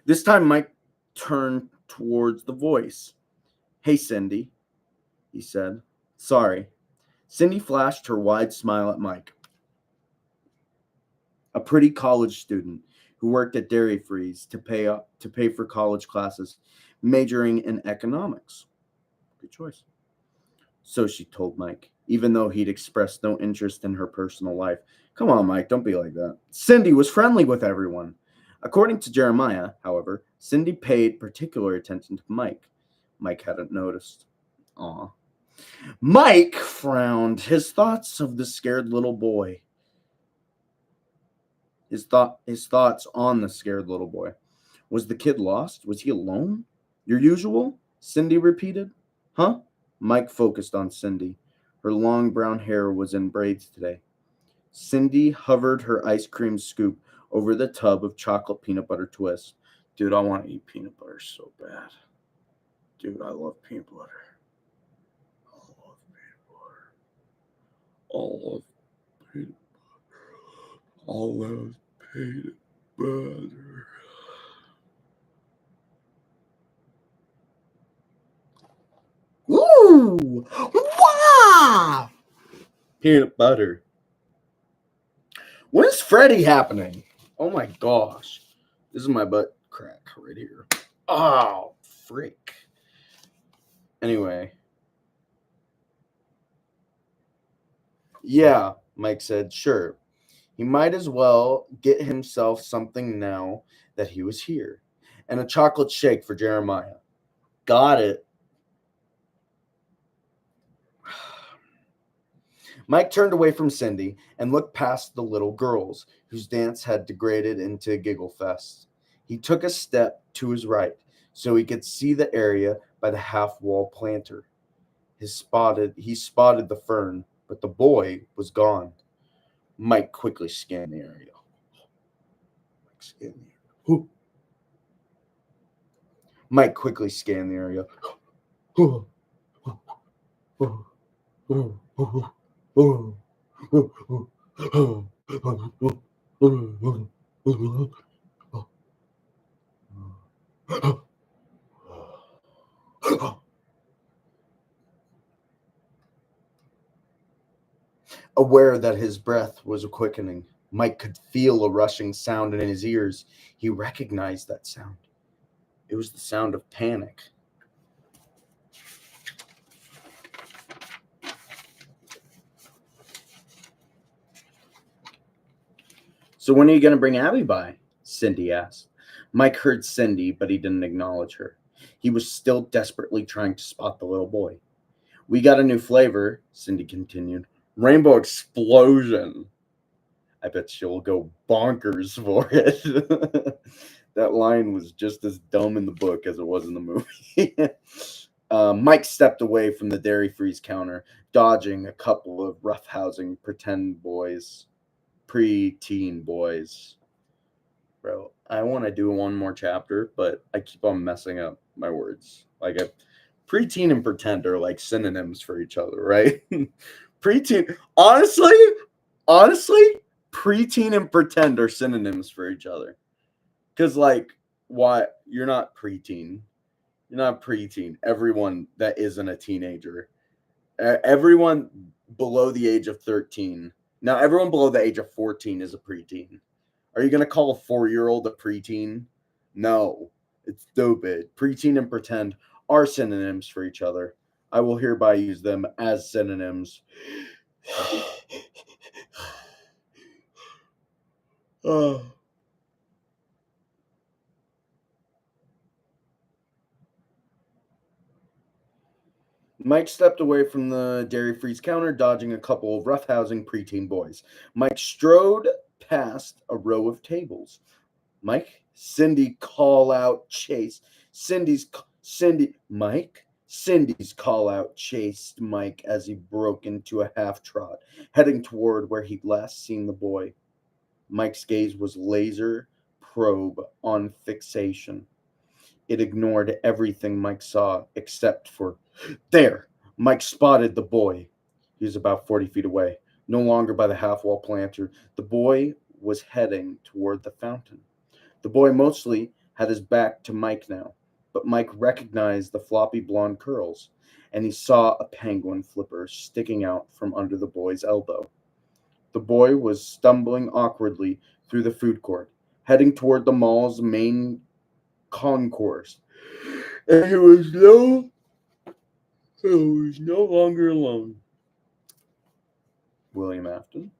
This time, Mike turned towards the voice. Hey, Cindy, he said. Sorry. Cindy flashed her wide smile at Mike. A pretty college student who worked at Dairy Freeze to pay for college classes, majoring in economics. Good choice. So she told Mike, even though he'd expressed no interest in her personal life. Come on, Mike, don't be like that. Cindy was friendly with everyone. According to Jeremiah, however, Cindy paid particular attention to Mike. Mike hadn't noticed. Aw. Mike frowned, his thoughts of the scared little boy. his thoughts on the scared little boy. Was the kid lost? Was he alone? Your usual? Cindy repeated. Huh? Mike focused on Cindy. Her long brown hair was in braids today. Cindy hovered her ice cream scoop over the tub of chocolate peanut butter twist. Dude, I want to eat peanut butter so bad. Dude, I love peanut butter. I love peanut butter. I love peanut butter. I love peanut butter. Ooh! Wow! Peanut butter. When is Freddy happening? Oh my gosh. This is my butt crack right here. Oh, freak. Anyway. Yeah, Mike said, sure. He might as well get himself something now that he was here. And a chocolate shake for Jeremiah. Got it. Mike turned away from Cindy and looked past the little girls, whose dance had degraded into a giggle fest. He took a step to his right so he could see the area by the half-wall planter. He spotted the fern, but the boy was gone. Mike quickly scanned the area. Mike quickly scanned the area. Aware that his breath was quickening, Mike could feel a rushing sound in his ears. He recognized that sound. It was the sound of panic. So when are you going to bring Abby by? Cindy asked. Mike heard Cindy, but he didn't acknowledge her. He was still desperately trying to spot the little boy. We got a new flavor, Cindy continued. Rainbow explosion. I bet she'll go bonkers for it. That line was just as dumb in the book as it was in the movie. Mike stepped away from the dairy freeze counter, dodging a couple of roughhousing preteen boys. Bro, I want to do one more chapter, but I keep on messing up my words. Preteen and pretend are like synonyms for each other, right? Preteen, honestly, preteen and pretend are synonyms for each other. Because, why? You're not preteen. You're not preteen. Everyone that isn't a teenager. Everyone below the age of 13. Now, everyone below the age of 14 is a preteen. Are you going to call a 4-year-old a preteen? No. It's stupid. Preteen and pretend are synonyms for each other. I will hereby use them as synonyms. Mike stepped away from the dairy freeze counter, dodging a couple of roughhousing preteen boys. Mike strode past a row of tables. Mike, Cindy, call out, chase. Cindy's call out chased Mike as he broke into a half trot, heading toward where he'd last seen the boy. Mike's gaze was laser probe on fixation. It ignored everything Mike saw except for there. Mike spotted the boy. He was about 40 feet away, no longer by the half-wall planter. The boy was heading toward the fountain. The boy mostly had his back to Mike now, but Mike recognized the floppy blonde curls, and he saw a penguin flipper sticking out from under the boy's elbow. The boy was stumbling awkwardly through the food court, heading toward the mall's main concourse. And he was no longer alone. William Afton.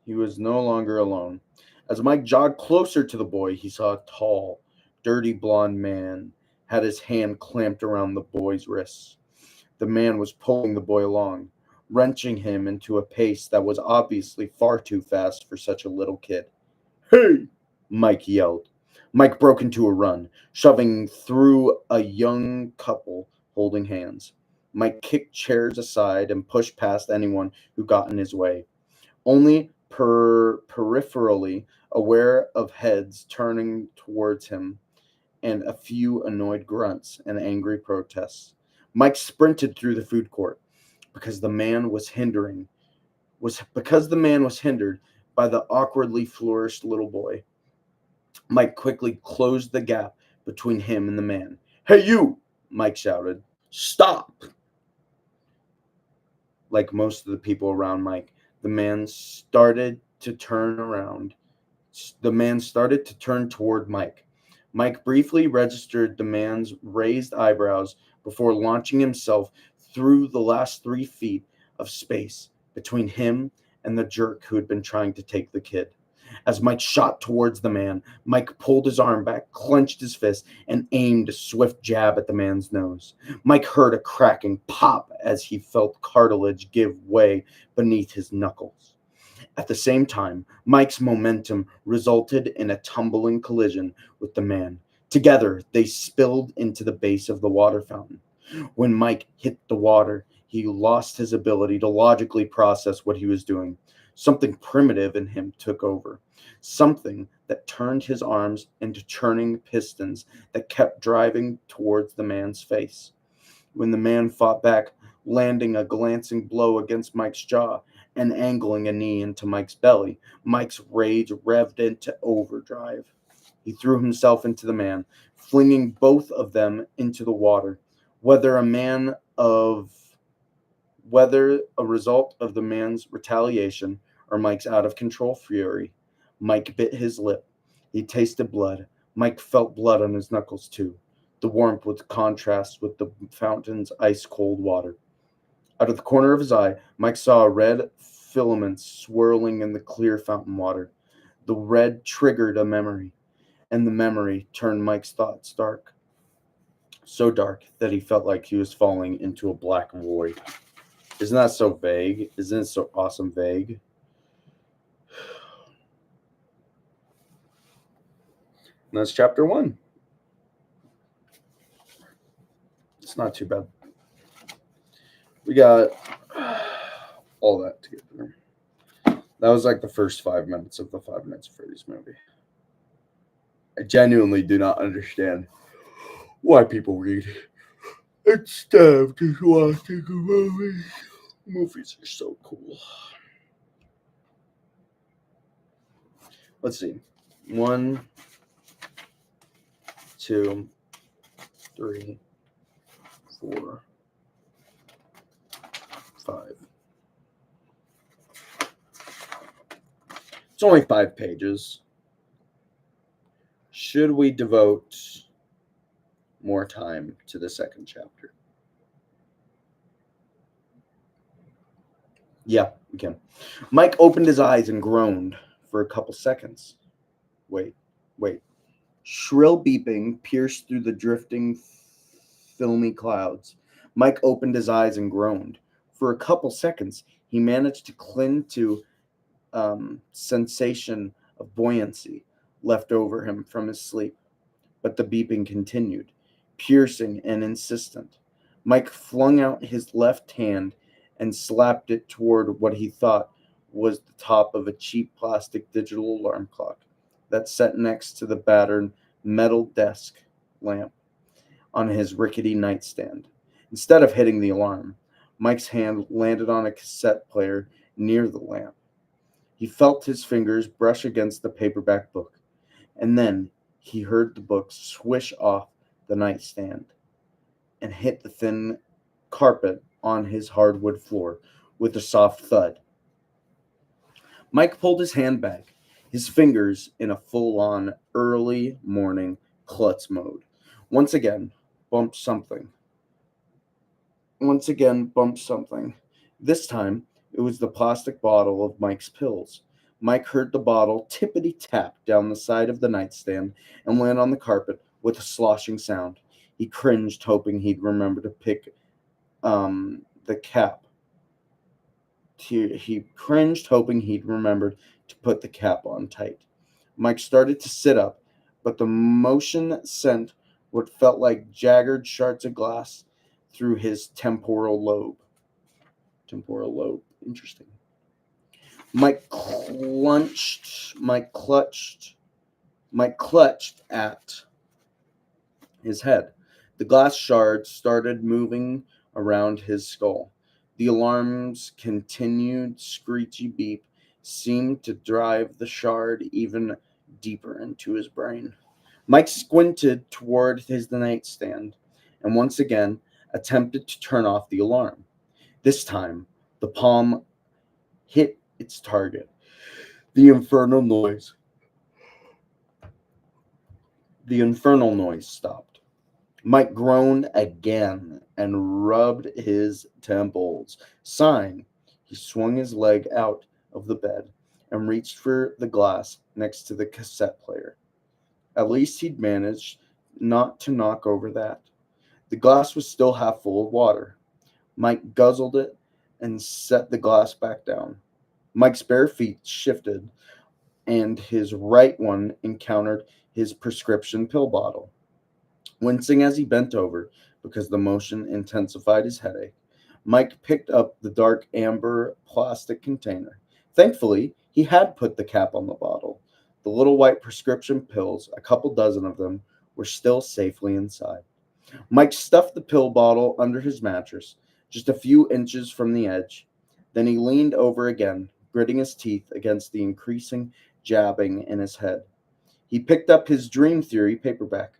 He was no longer alone. As Mike jogged closer to the boy, he saw a tall, dirty blonde man had his hand clamped around the boy's wrists. The man was pulling the boy along, wrenching him into a pace that was obviously far too fast for such a little kid. "Hey!" Mike yelled. Mike broke into a run, shoving through a young couple holding hands. Mike kicked chairs aside and pushed past anyone who got in his way, only peripherally aware of heads turning towards him and a few annoyed grunts and angry protests. Mike sprinted through the food court because the man was hindered by the awkwardly flourished little boy. Mike quickly closed the gap between him and the man. "Hey you!" Mike shouted. "Stop!" Like most of the people around Mike, the man started to turn around. The man started to turn toward Mike. Mike briefly registered the man's raised eyebrows before launching himself through the last 3 feet of space between him and the jerk who had been trying to take the kid. As Mike shot towards the man, Mike pulled his arm back, clenched his fist, and aimed a swift jab at the man's nose. Mike heard a cracking pop as he felt cartilage give way beneath his knuckles. At the same time, Mike's momentum resulted in a tumbling collision with the man. Together, they spilled into the base of the water fountain. When Mike hit the water, he lost his ability to logically process what he was doing. Something primitive in him took over. Something that turned his arms into churning pistons that kept driving towards the man's face. When the man fought back, landing a glancing blow against Mike's jaw and angling a knee into Mike's belly, Mike's rage revved into overdrive. He threw himself into the man, flinging both of them into the water. Whether a result of the man's retaliation or Mike's out of control fury, Mike bit his lip. He tasted blood. Mike felt blood on his knuckles too. The warmth would contrast with the fountain's ice-cold water. Out of the corner of his eye, Mike saw a red filament swirling in the clear fountain water. The red triggered a memory, and the memory turned Mike's thoughts dark. So dark that he felt like he was falling into a black void. Isn't that so vague? Isn't it so awesome vague? And that's chapter 1. It's not too bad. We got all that together. That was like the first 5 minutes of the 5 Nights at Freddy's movie. I genuinely do not understand why people read instead of just watching a movie. Movies are so cool. Let's see. 1, 2, 3, 4, 5. It's only 5 pages. Should we devote more time to the second chapter? Yeah, we can. Mike opened his eyes and groaned for a couple seconds. Wait. Shrill beeping pierced through the drifting, filmy clouds. Mike opened his eyes and groaned. For a couple seconds, he managed to cling to sensation of buoyancy left over him from his sleep. But the beeping continued, piercing and insistent. Mike flung out his left hand and slapped it toward what he thought was the top of a cheap plastic digital alarm clock that sat next to the battered metal desk lamp on his rickety nightstand. Instead of hitting the alarm, Mike's hand landed on a cassette player near the lamp. He felt his fingers brush against the paperback book, and then he heard the book swish off the nightstand and hit the thin carpet on his hardwood floor with a soft thud. Mike pulled his hand back, his fingers in a full-on early morning klutz mode. Once again, bumped something. This time, it was the plastic bottle of Mike's pills. Mike heard the bottle tippity-tap down the side of the nightstand and land on the carpet with a sloshing sound. He cringed, hoping he'd remember to pick the cap. He cringed, hoping he'd remembered to put the cap on tight. Mike started to sit up, but the motion sent what felt like jagged shards of glass through his temporal lobe. Temporal lobe. Interesting. Mike clutched at his head. The glass shards started moving around his skull. The alarm's continued screechy beep seemed to drive the shard even deeper into his brain. Mike squinted toward his nightstand and once again attempted to turn off the alarm. This time, the palm hit its target. The infernal noise. The infernal noise stopped. Mike groaned again and rubbed his temples. Sighing, he swung his leg out of the bed and reached for the glass next to the cassette player. At least he'd managed not to knock over that. The glass was still half full of water. Mike guzzled it and set the glass back down. Mike's bare feet shifted, and his right one encountered his prescription pill bottle. Wincing as he bent over, because the motion intensified his headache, Mike picked up the dark amber plastic container. Thankfully, he had put the cap on the bottle. The little white prescription pills, a couple dozen of them, were still safely inside. Mike stuffed the pill bottle under his mattress, just a few inches from the edge. Then he leaned over again, gritting his teeth against the increasing jabbing in his head. He picked up his Dream Theory paperback,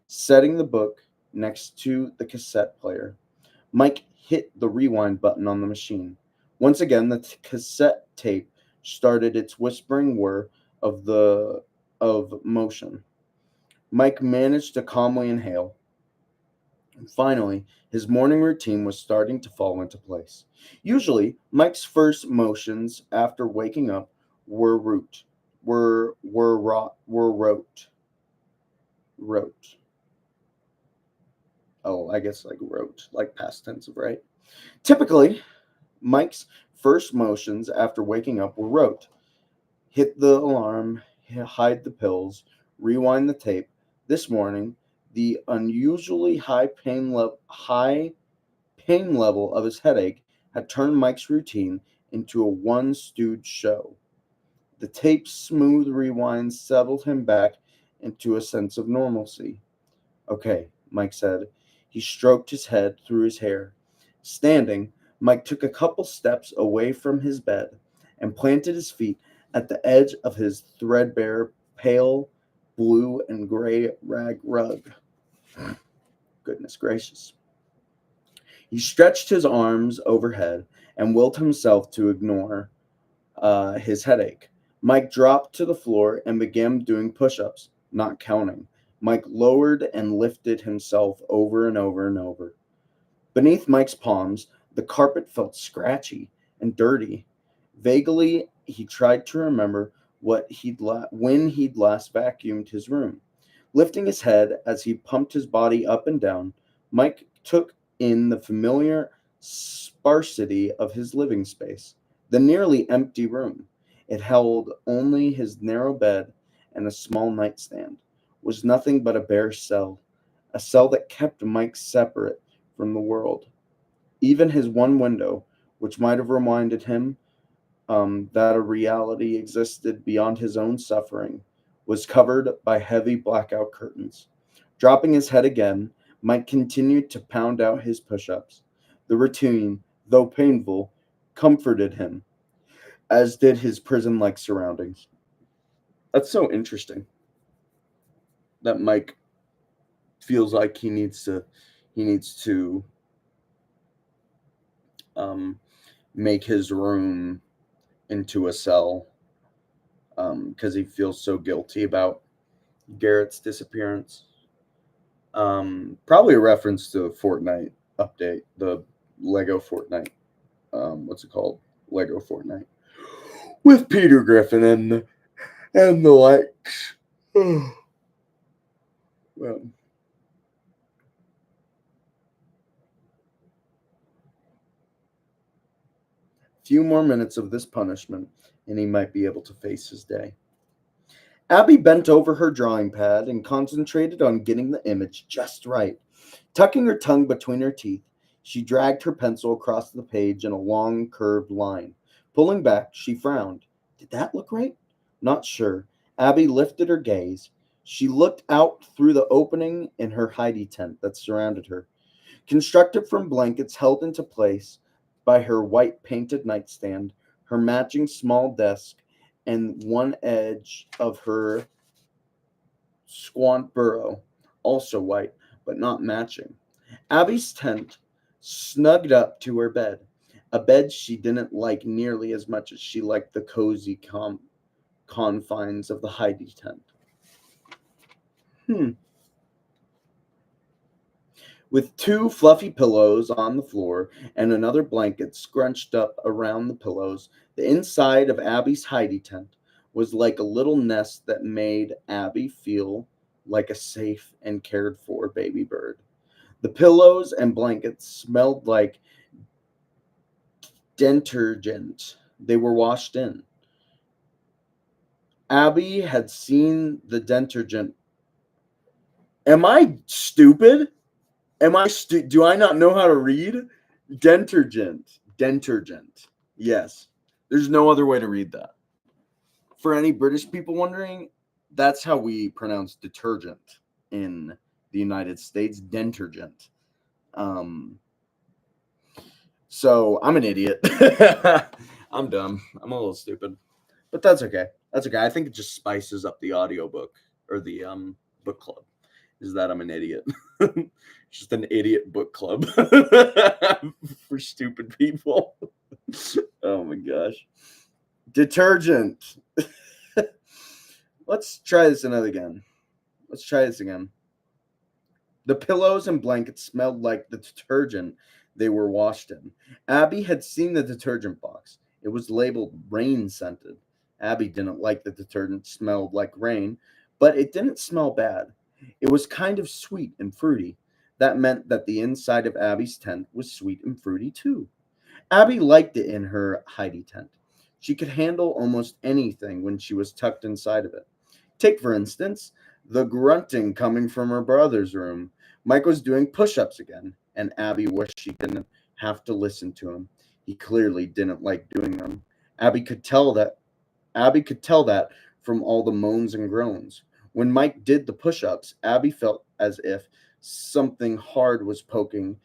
setting the book next to the cassette player. Mike hit the rewind button on the machine. Once again, the cassette tape started its whispering whir of motion. Mike managed to calmly inhale. And finally, his morning routine was starting to fall into place. Usually, Mike's first motions after waking up were rote. Wrote. Oh, I guess like wrote, like past tense of right. Typically, Mike's first motions after waking up were wrote. Hit the alarm, hide the pills, rewind the tape. This morning, the unusually high pain level of his headache had turned Mike's routine into a one-stewed show. The tape's smooth rewind settled him back into a sense of normalcy. Okay, Mike said. He stroked his head through his hair. Standing, Mike took a couple steps away from his bed and planted his feet at the edge of his threadbare, pale blue and gray rag rug. Goodness gracious. He stretched his arms overhead and willed himself to ignore his headache. Mike dropped to the floor and began doing push-ups, not counting. Mike lowered and lifted himself over and over and over. Beneath Mike's palms, the carpet felt scratchy and dirty. Vaguely, he tried to remember when he'd last vacuumed his room. Lifting his head as he pumped his body up and down, Mike took in the familiar sparsity of his living space. The nearly empty room. It held only his narrow bed and a small nightstand. Was nothing but a bare cell, a cell that kept Mike separate from the world. Even his one window, which might have reminded him that a reality existed beyond his own suffering, was covered by heavy blackout curtains. Dropping his head again, Mike continued to pound out his push-ups. The routine, though painful, comforted him, as did his prison-like surroundings. That's so interesting that Mike feels like he needs to make his room into a cell because he feels so guilty about Garrett's disappearance. Probably a reference to the Fortnite update, the Lego Fortnite. What's it called? Lego Fortnite with Peter Griffin and the likes. Well, few more minutes of this punishment, and he might be able to face his day. Abby bent over her drawing pad and concentrated on getting the image just right. Tucking her tongue between her teeth, she dragged her pencil across the page in a long, curved line. Pulling back, she frowned. Did that look right? Not sure. Abby lifted her gaze. She looked out through the opening in her hidey tent that surrounded her. Constructed from blankets held into place by her white painted nightstand, her matching small desk, and one edge of her squat burrow, also white, but not matching. Abby's tent snugged up to her bed, a bed she didn't like nearly as much as she liked the cozy confines of the hidey tent. With two fluffy pillows on the floor and another blanket scrunched up around the pillows, the inside of Abby's hidey tent was like a little nest that made Abby feel like a safe and cared for baby bird. The pillows and blankets smelled like detergent. They were washed in. Abby had seen the detergent. Am I stupid? Do I not know how to read? Detergent. Yes. There's no other way to read that. For any British people wondering, that's how we pronounce detergent in the United States. Detergent. So I'm an idiot. I'm dumb. I'm a little stupid. But that's okay. That's okay. I think it just spices up the audiobook or the book club. Is that I'm an idiot. Just an idiot book club for stupid people. Oh my gosh. Detergent. Let's try this again. The pillows and blankets smelled like the detergent they were washed in. Abby had seen the detergent box. It was labeled rain scented. Abby didn't like the detergent smelled like rain, but it didn't smell bad. It was kind of sweet and fruity. That meant that the inside of Abby's tent was sweet and fruity too. Abby liked it in her hidey tent. She could handle almost anything when she was tucked inside of it. Take, for instance, the grunting coming from her brother's room. Mike was doing push-ups again, and Abby wished she didn't have to listen to him. He clearly didn't like doing them. Abby could tell that from all the moans and groans. When Mike did the push-ups, Abby felt as if something hard was poking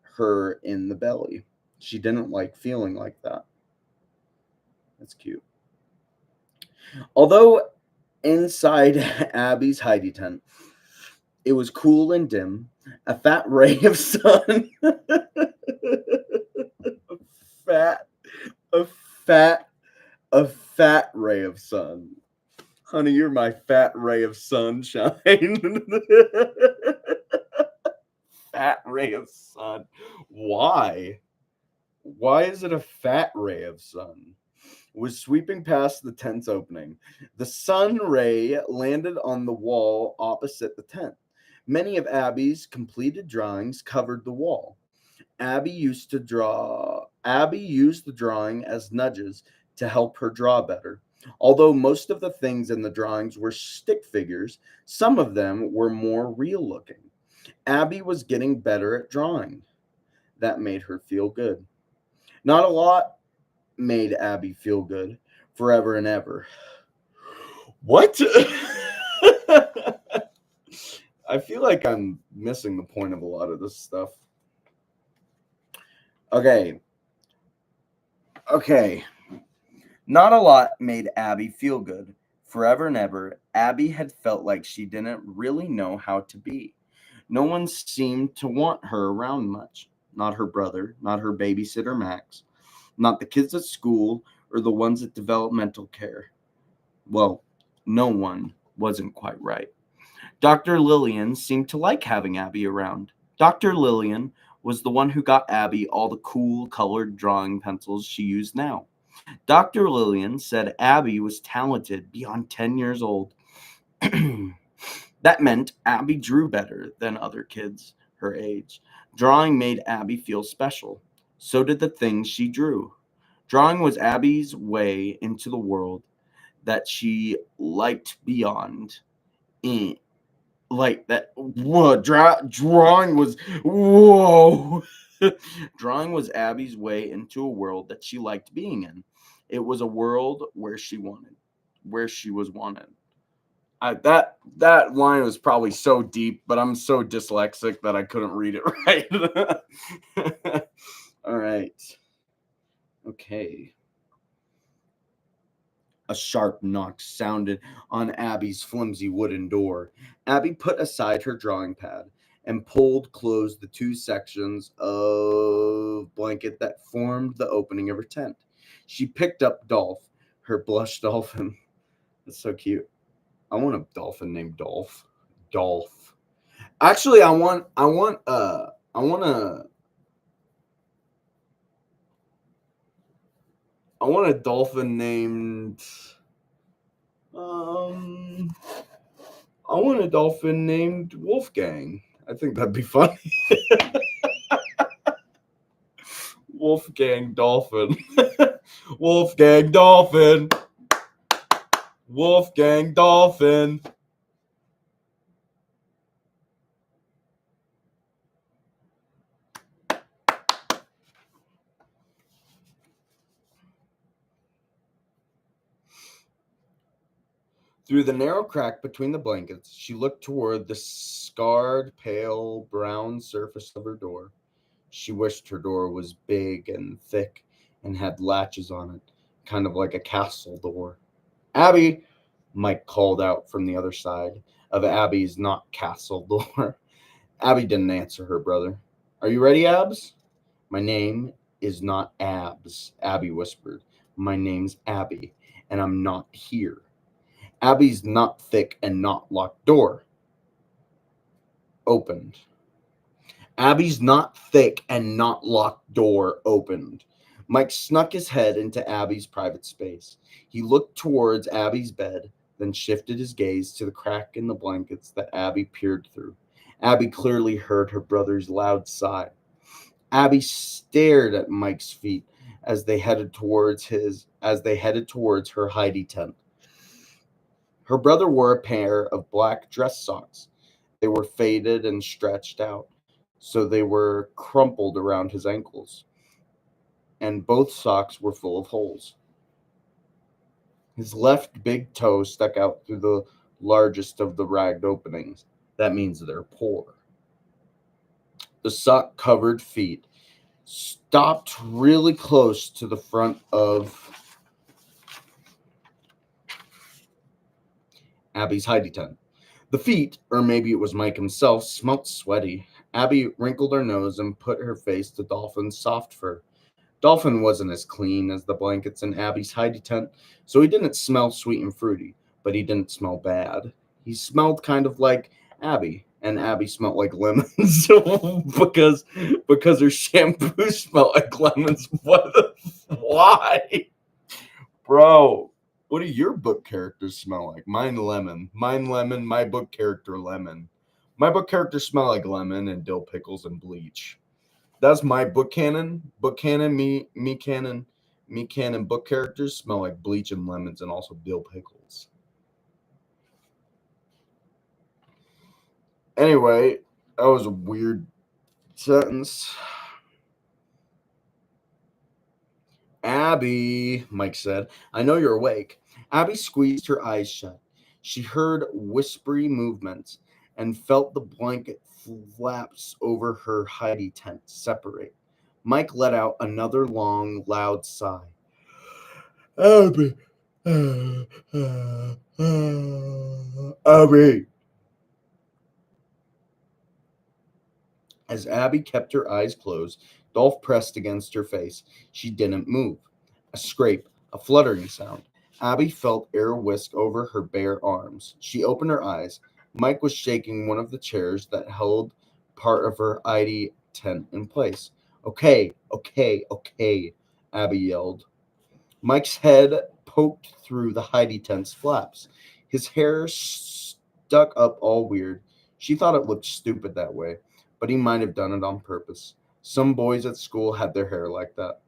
her in the belly. She didn't like feeling like that. That's cute. Although inside Abby's hidey tent, it was cool and dim, a fat ray of sun. a fat ray of sun. Honey, you're my fat ray of sunshine. Fat ray of sun. Why? Why is it a fat ray of sun? Was sweeping past the tent's opening. The sun ray landed on the wall opposite the tent. Many of Abby's completed drawings covered the wall. Abby used the drawing as nudges to help her draw better. Although most of the things in the drawings were stick figures, some of them were more real looking. Abby was getting better at drawing. That made her feel good. Not a lot made Abby feel good forever and ever. What? I feel like I'm missing the point of a lot of this stuff. Okay. Not a lot made Abby feel good. Forever and ever, Abby had felt like she didn't really know how to be. No one seemed to want her around much. Not her brother, not her babysitter Max, not the kids at school or the ones at developmental care. Well, no one wasn't quite right. Dr. Lillian seemed to like having Abby around. Dr. Lillian was the one who got Abby all the cool colored drawing pencils she used now. Dr. Lillian said Abby was talented beyond 10 years old. That meant Abby drew better than other kids her age. Drawing made Abby feel special. So did the things she drew. Drawing was Abby's way into the world that she liked beyond. Like that. Whoa, drawing was whoa. Drawing was Abby's way into a world that she liked being in. It was a world where she was wanted. That line was probably so deep, but I'm so dyslexic that I couldn't read it right. All right. Okay. A sharp knock sounded on Abby's flimsy wooden door. Abby put aside her drawing pad and pulled closed the two sections of blanket that formed the opening of her tent. She picked up Dolph, her blush dolphin. That's so cute. I want a dolphin named Dolph. Dolph. Actually, I want a dolphin named um I want a dolphin named Wolfgang. I think that'd be funny. Wolfgang dolphin. Wolfgang dolphin. Wolfgang dolphin. Through the narrow crack between the blankets, she looked toward the scarred, pale brown surface of her door. She wished her door was big and thick and had latches on it, kind of like a castle door. Abby, Mike called out from the other side of Abby's not castle door. Abby didn't answer her brother. Are you ready, Abs? My name is not Abs, Abby whispered. My name's Abby, and I'm not here. Abby's not thick and not locked door opened. Abby's not thick and not locked door opened. Mike snuck his head into Abby's private space. He looked towards Abby's bed, then shifted his gaze to the crack in the blankets that Abby peered through. Abby clearly heard her brother's loud sigh. Abby stared at Mike's feet as they headed towards her Heidi tent. Her brother wore a pair of black dress socks. They were faded and stretched out, so they were crumpled around his ankles, and both socks were full of holes. His left big toe stuck out through the largest of the ragged openings. That means they're poor. The sock-covered feet stopped really close to the front of Abby's Heidi tent. The feet, or maybe it was Mike himself, smelt sweaty. Abby wrinkled her nose and put her face to Dolphin's soft fur. Dolphin wasn't as clean as the blankets in Abby's Heidi tent, so he didn't smell sweet and fruity, but he didn't smell bad. He smelled kind of like Abby, and Abby smelled like lemons because her shampoo smelled like lemons. Why? Bro, what do your book characters smell like? Mine lemon. Mine lemon, my book character lemon. My book characters smell like lemon and dill pickles and bleach. That's my book canon. Book canon, me canon book characters smell like bleach and lemons and also dill pickles. Anyway, that was a weird sentence. Abby, Mike said, I know you're awake. Abby squeezed her eyes shut. She heard whispery movements and felt the blanket flaps over her Heidi tent separate. Mike let out another long, loud sigh. Abby, Abby. As Abby kept her eyes closed, Dolph pressed against her face. She didn't move. A scrape, a fluttering sound. Abby felt air whisk over her bare arms. She opened her eyes. Mike was shaking one of the chairs that held part of her Heidi tent in place. Okay, okay, okay, Abby yelled. Mike's head poked through the Heidi tent's flaps. His hair stuck up all weird. She thought it looked stupid that way, but he might have done it on purpose. Some boys at school had their hair like that.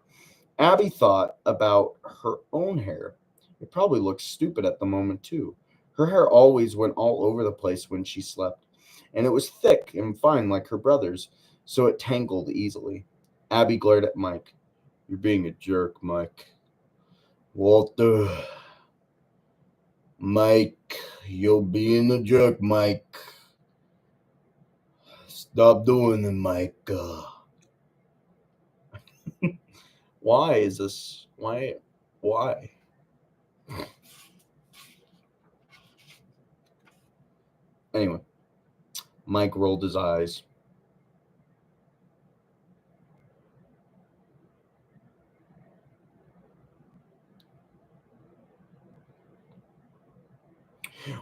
Abby thought about her own hair. It probably looked stupid at the moment, too. Her hair always went all over the place when she slept, and it was thick and fine like her brother's, so it tangled easily. Abby glared at Mike. You're being a jerk, Mike. Walter. Mike, you're being a jerk, Mike. Stop doing it, Mike. Why is this? Why? Anyway, Mike rolled his eyes.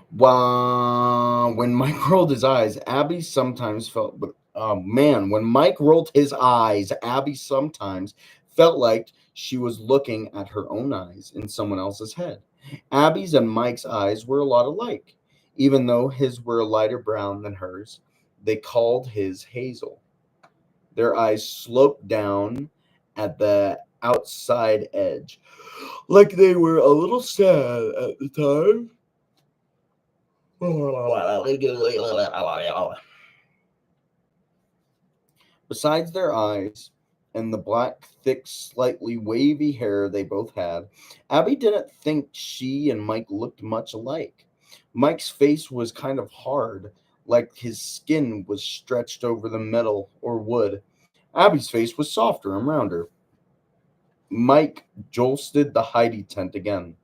When Mike rolled his eyes, Abby sometimes felt. When Mike rolled his eyes, Abby sometimes felt like she was looking at her own eyes in someone else's head. Abby's and Mike's eyes were a lot alike, even though his were a lighter brown than hers. They called his hazel. Their eyes sloped down at the outside edge, like they were a little sad at the time. Besides their eyes and the black, thick, slightly wavy hair they both had, Abby didn't think she and Mike looked much alike. Mike's face was kind of hard, like his skin was stretched over the metal or wood. Abby's face was softer and rounder. Mike jolted the Heidi tent again.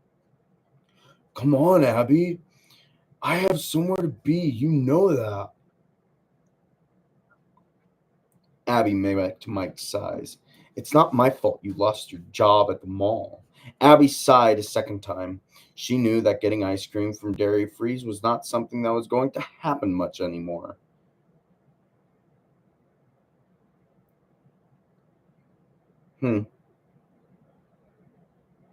Come on, Abby. I have somewhere to be. You know that. Abby mimicked Mike's sighs. It's not my fault you lost your job at the mall. Abby sighed a second time. She knew that getting ice cream from Dairy Freeze was not something that was going to happen much anymore.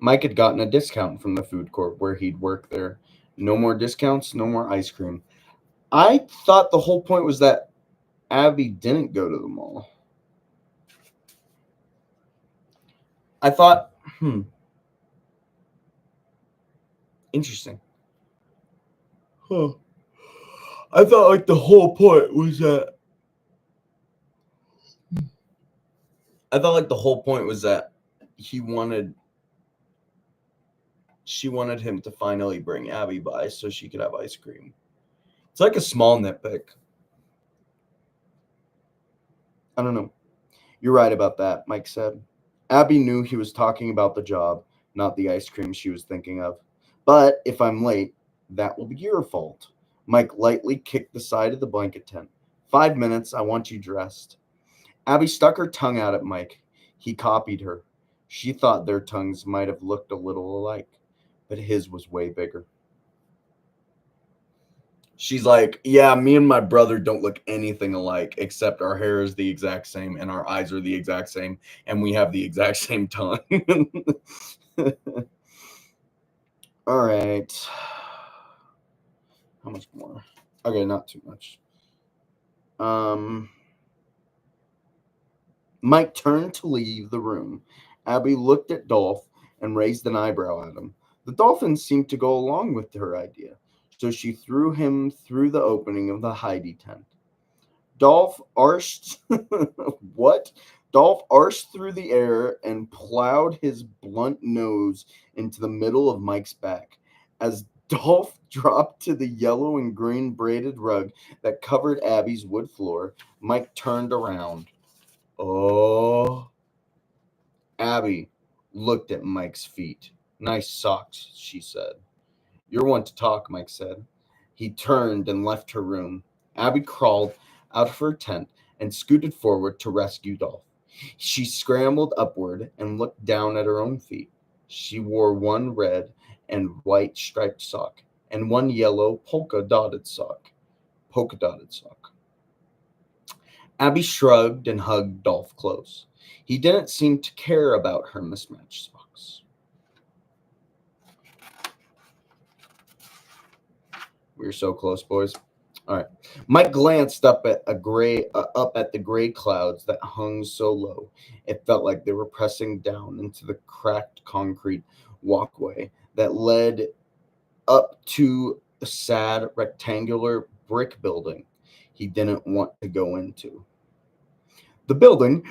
Mike had gotten a discount from the food court where he'd worked there. No more discounts, no more ice cream. I thought the whole point was that Abby didn't go to the mall. I thought, interesting. Huh. I thought like the whole point was that he wanted she wanted him to finally bring Abby by so she could have ice cream. It's like a small nitpick. I don't know. You're right about that, Mike said. Abby knew he was talking about the job, not the ice cream she was thinking of. But if I'm late, that will be your fault. Mike lightly kicked the side of the blanket tent. 5 minutes, I want you dressed. Abby stuck her tongue out at Mike. He copied her. She thought their tongues might have looked a little alike, but his was way bigger. She's like, yeah, me and my brother don't look anything alike, except our hair is the exact same and our eyes are the exact same, and we have the exact same tongue. All right. How much more? Okay, not too much. Mike turned to leave the room. Abby looked at Dolph and raised an eyebrow at him. The dolphin seemed to go along with her idea, so she threw him through the opening of the Heidi tent. Dolph arched what? Dolph arched through the air and plowed his blunt nose into the middle of Mike's back. As Dolph dropped to the yellow and green braided rug that covered Abby's wood floor, Mike turned around. Oh. Abby looked at Mike's feet. Nice socks, she said. You're one to talk, Mike said. He turned and left her room. Abby crawled out of her tent and scooted forward to rescue Dolph. She scrambled upward and looked down at her own feet. She wore one red and white striped sock and one yellow polka dotted sock. Abby shrugged and hugged Dolph close. He didn't seem to care about her mismatched socks. We're so close, boys. All right. Mike glanced up at the gray clouds that hung so low. It felt like they were pressing down into the cracked concrete walkway that led up to a sad rectangular brick building he didn't want to go into. The building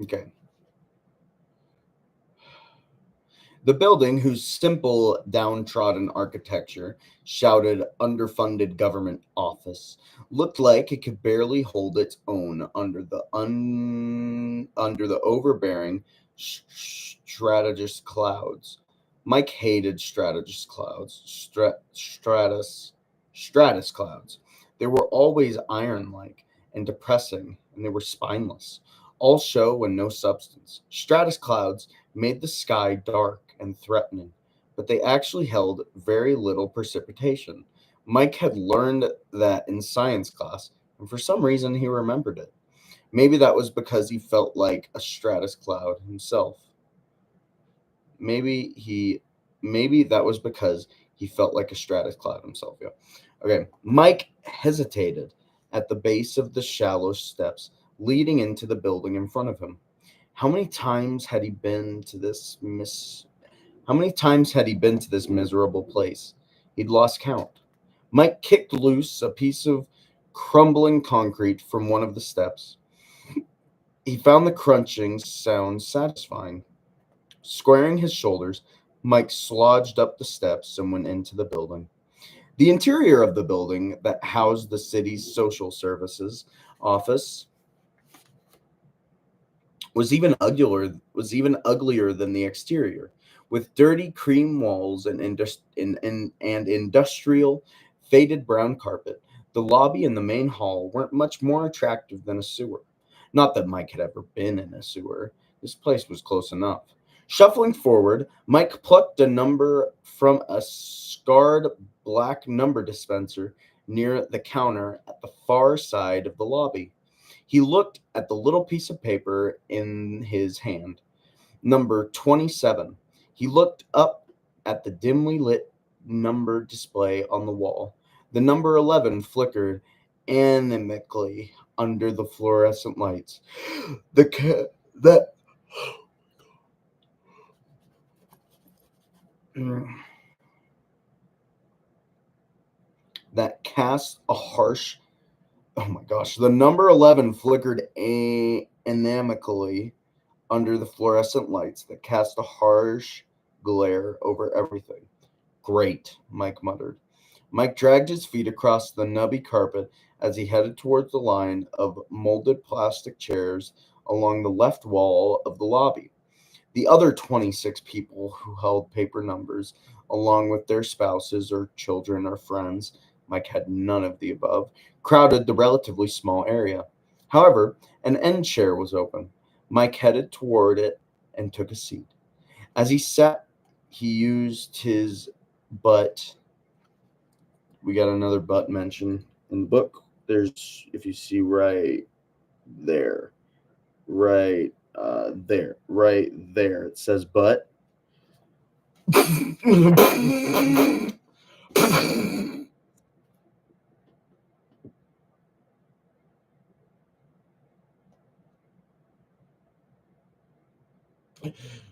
Okay. The building, whose simple, downtrodden architecture shouted underfunded government office, looked like it could barely hold its own under the overbearing strategist clouds. Mike hated strategist clouds, stratus clouds. They were always iron-like and depressing, and they were spineless, all show and no substance. Stratus clouds made the sky dark and threatening, but they actually held very little precipitation. Mike had learned that in science class, and for some reason he remembered it. Maybe that was because he felt like a stratus cloud himself. Maybe he maybe that was because he felt like a stratus cloud himself. Yeah. Okay. Mike hesitated at the base of the shallow steps leading into the building in front of him. How many times had he been to this How many times had he been to this miserable place? He'd lost count. Mike kicked loose a piece of crumbling concrete from one of the steps. He found the crunching sound satisfying. Squaring his shoulders, Mike slodged up the steps and went into the building. The interior of the building that housed the city's social services office was even uglier than the exterior, with dirty cream walls and industrial faded brown carpet. The lobby and the main hall weren't much more attractive than a sewer. Not that Mike had ever been in a sewer. This place was close enough. Shuffling forward, Mike plucked a number from a scarred black number dispenser near the counter at the far side of the lobby. He looked at the little piece of paper in his hand, number 27. He looked up at the dimly lit number display on the wall. The number 11 flickered animically under the fluorescent lights. The ca- that that cast a harsh. Oh my gosh! The number 11 flickered animically under the fluorescent lights that cast a harsh glare over everything. Great, Mike muttered. Mike dragged his feet across the nubby carpet as he headed towards the line of molded plastic chairs along the left wall of the lobby. The other 26 people who held paper numbers, along with their spouses or children or friends, Mike had none of the above, crowded the relatively small area. However, an end chair was open. Mike headed toward it and took a seat. As he sat, he used his butt. We got another butt mention in the book. There's, if you see right there, right there, it says butt.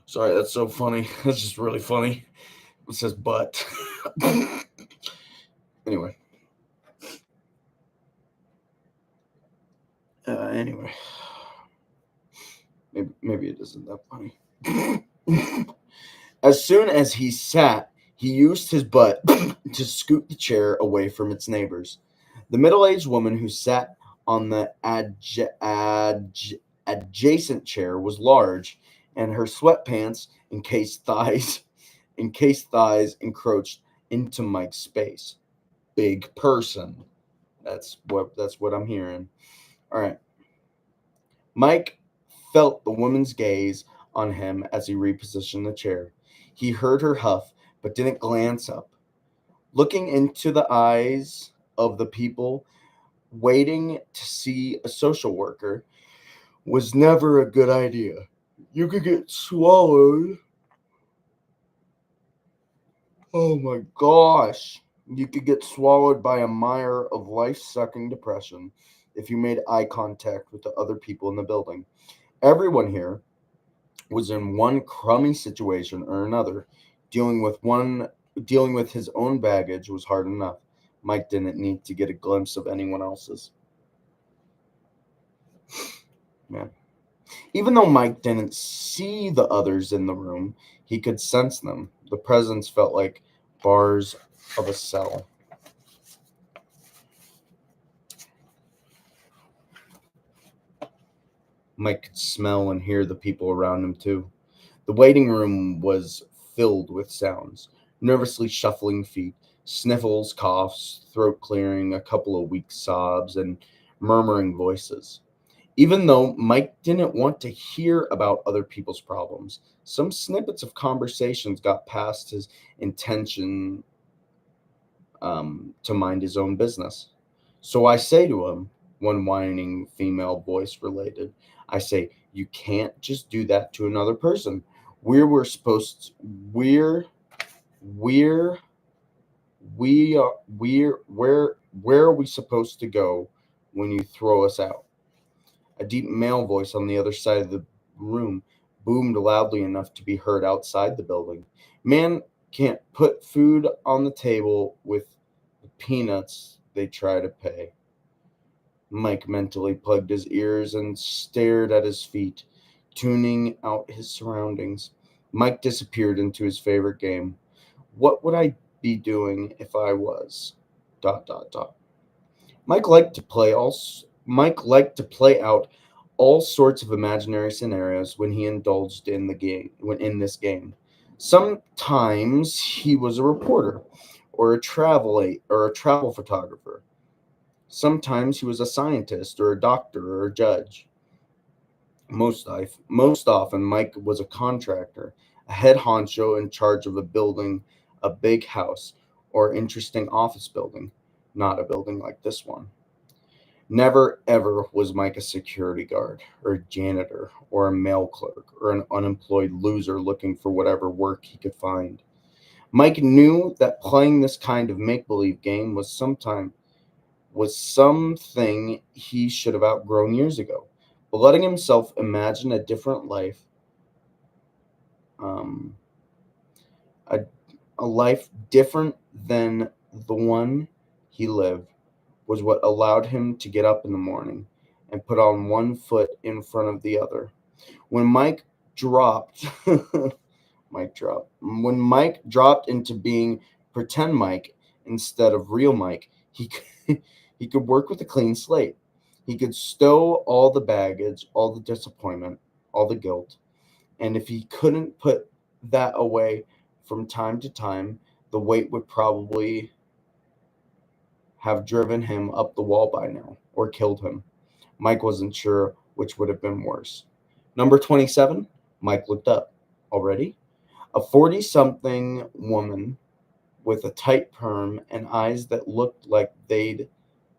Sorry, that's so funny. That's just really funny. It says butt. Anyway. Anyway. Maybe it isn't that funny. As soon as he sat, he used his butt to scoot the chair away from its neighbors. The middle-aged woman who sat on the adjacent chair was large, and her sweatpants encased thighs encroached into Mike's space. Big person. That's what I'm hearing. All right. Mike felt the woman's gaze on him as he repositioned the chair. He heard her huff, but didn't glance up. Looking into the eyes of the people waiting to see a social worker was never a good idea. You could get swallowed. Oh my gosh. You could get swallowed by a mire of life-sucking depression if you made eye contact with the other people in the building. Everyone here was in one crummy situation or another. Dealing with his own baggage was hard enough. Mike didn't need to get a glimpse of anyone else's. Man. Even though Mike didn't see the others in the room, he could sense them. The presence felt like bars of a cell. Mike could smell and hear the people around him too. The waiting room was filled with sounds: nervously shuffling feet, sniffles, coughs, throat clearing, a couple of weak sobs, and murmuring voices. Even though Mike didn't want to hear about other people's problems, some snippets of conversations got past his intention to mind his own business. So I say to him, one whining female voice related, I say, you can't just do that to another person. We're supposed to, we're we are where are we supposed to go when you throw us out? A deep male voice on the other side of the room boomed loudly enough to be heard outside the building. Man can't put food on the table with the peanuts they try to pay. Mike mentally plugged his ears and stared at his feet, tuning out his surroundings. Mike disappeared into his favorite game. What would I be doing if I was? ... Mike liked to play all. Mike liked to play out all sorts of imaginary scenarios when he indulged in the game. When in this game, sometimes he was a reporter, or a travel photographer. Sometimes he was a scientist, or a doctor, or a judge. Most often, Mike was a contractor, a head honcho in charge of a building, a big house, or interesting office building, not a building like this one. Never ever was Mike a security guard, or a janitor, or a mail clerk, or an unemployed loser looking for whatever work he could find. Mike knew that playing this kind of make believe game was something he should have outgrown years ago. But letting himself imagine a different life, um, a, a life different than the one he lived, was what allowed him to get up in the morning and put on one foot in front of the other. When Mike dropped, When Mike dropped into being pretend Mike instead of real Mike, he could work with a clean slate. He could stow all the baggage, all the disappointment, all the guilt, and if he couldn't put that away from time to time, the weight would probably have driven him up the wall by now or killed him. Mike wasn't sure which would have been worse. Number 27, Mike looked up. Already? A 40 something woman with a tight perm and eyes that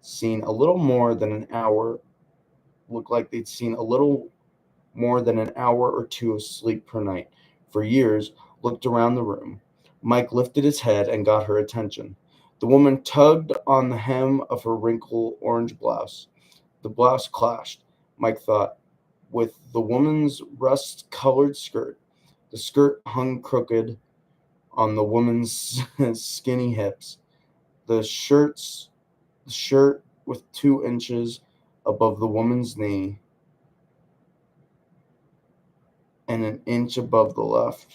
seen a little more than an hour, looked like they'd seen a little more than an hour or two of sleep per night for years, looked around the room. Mike lifted his head and got her attention. The woman tugged on the hem of her wrinkled orange blouse. The blouse clashed, Mike thought, with the woman's rust-colored skirt. The skirt hung crooked on the woman's skinny hips. The shirt with 2 inches above the woman's knee and an inch above the left.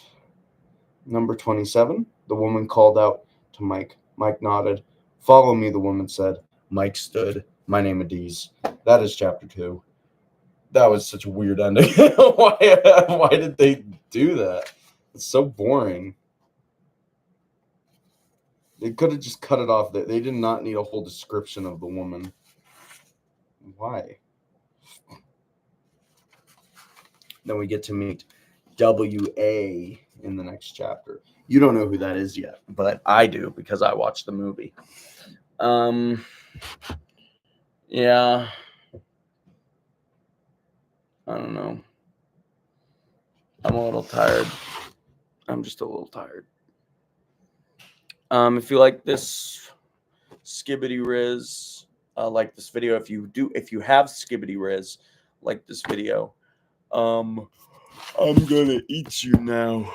Number 27, the woman called out to Mike. Mike nodded. Follow me, the woman said. Mike stood. My name is Dees. That is chapter 2. That was such a weird ending. Why did they do that? It's so boring. They could have just cut it off. They did not need a whole description of the woman. Why? Then we get to meet W.A. in the next chapter. You don't know who that is yet. But I do because I watched the movie. Yeah. I don't know. I'm a little tired. I'm just a little tired. If you like this Skibbity Riz, like this video. If you have Skibbity Riz, like this video. I'm gonna eat you now.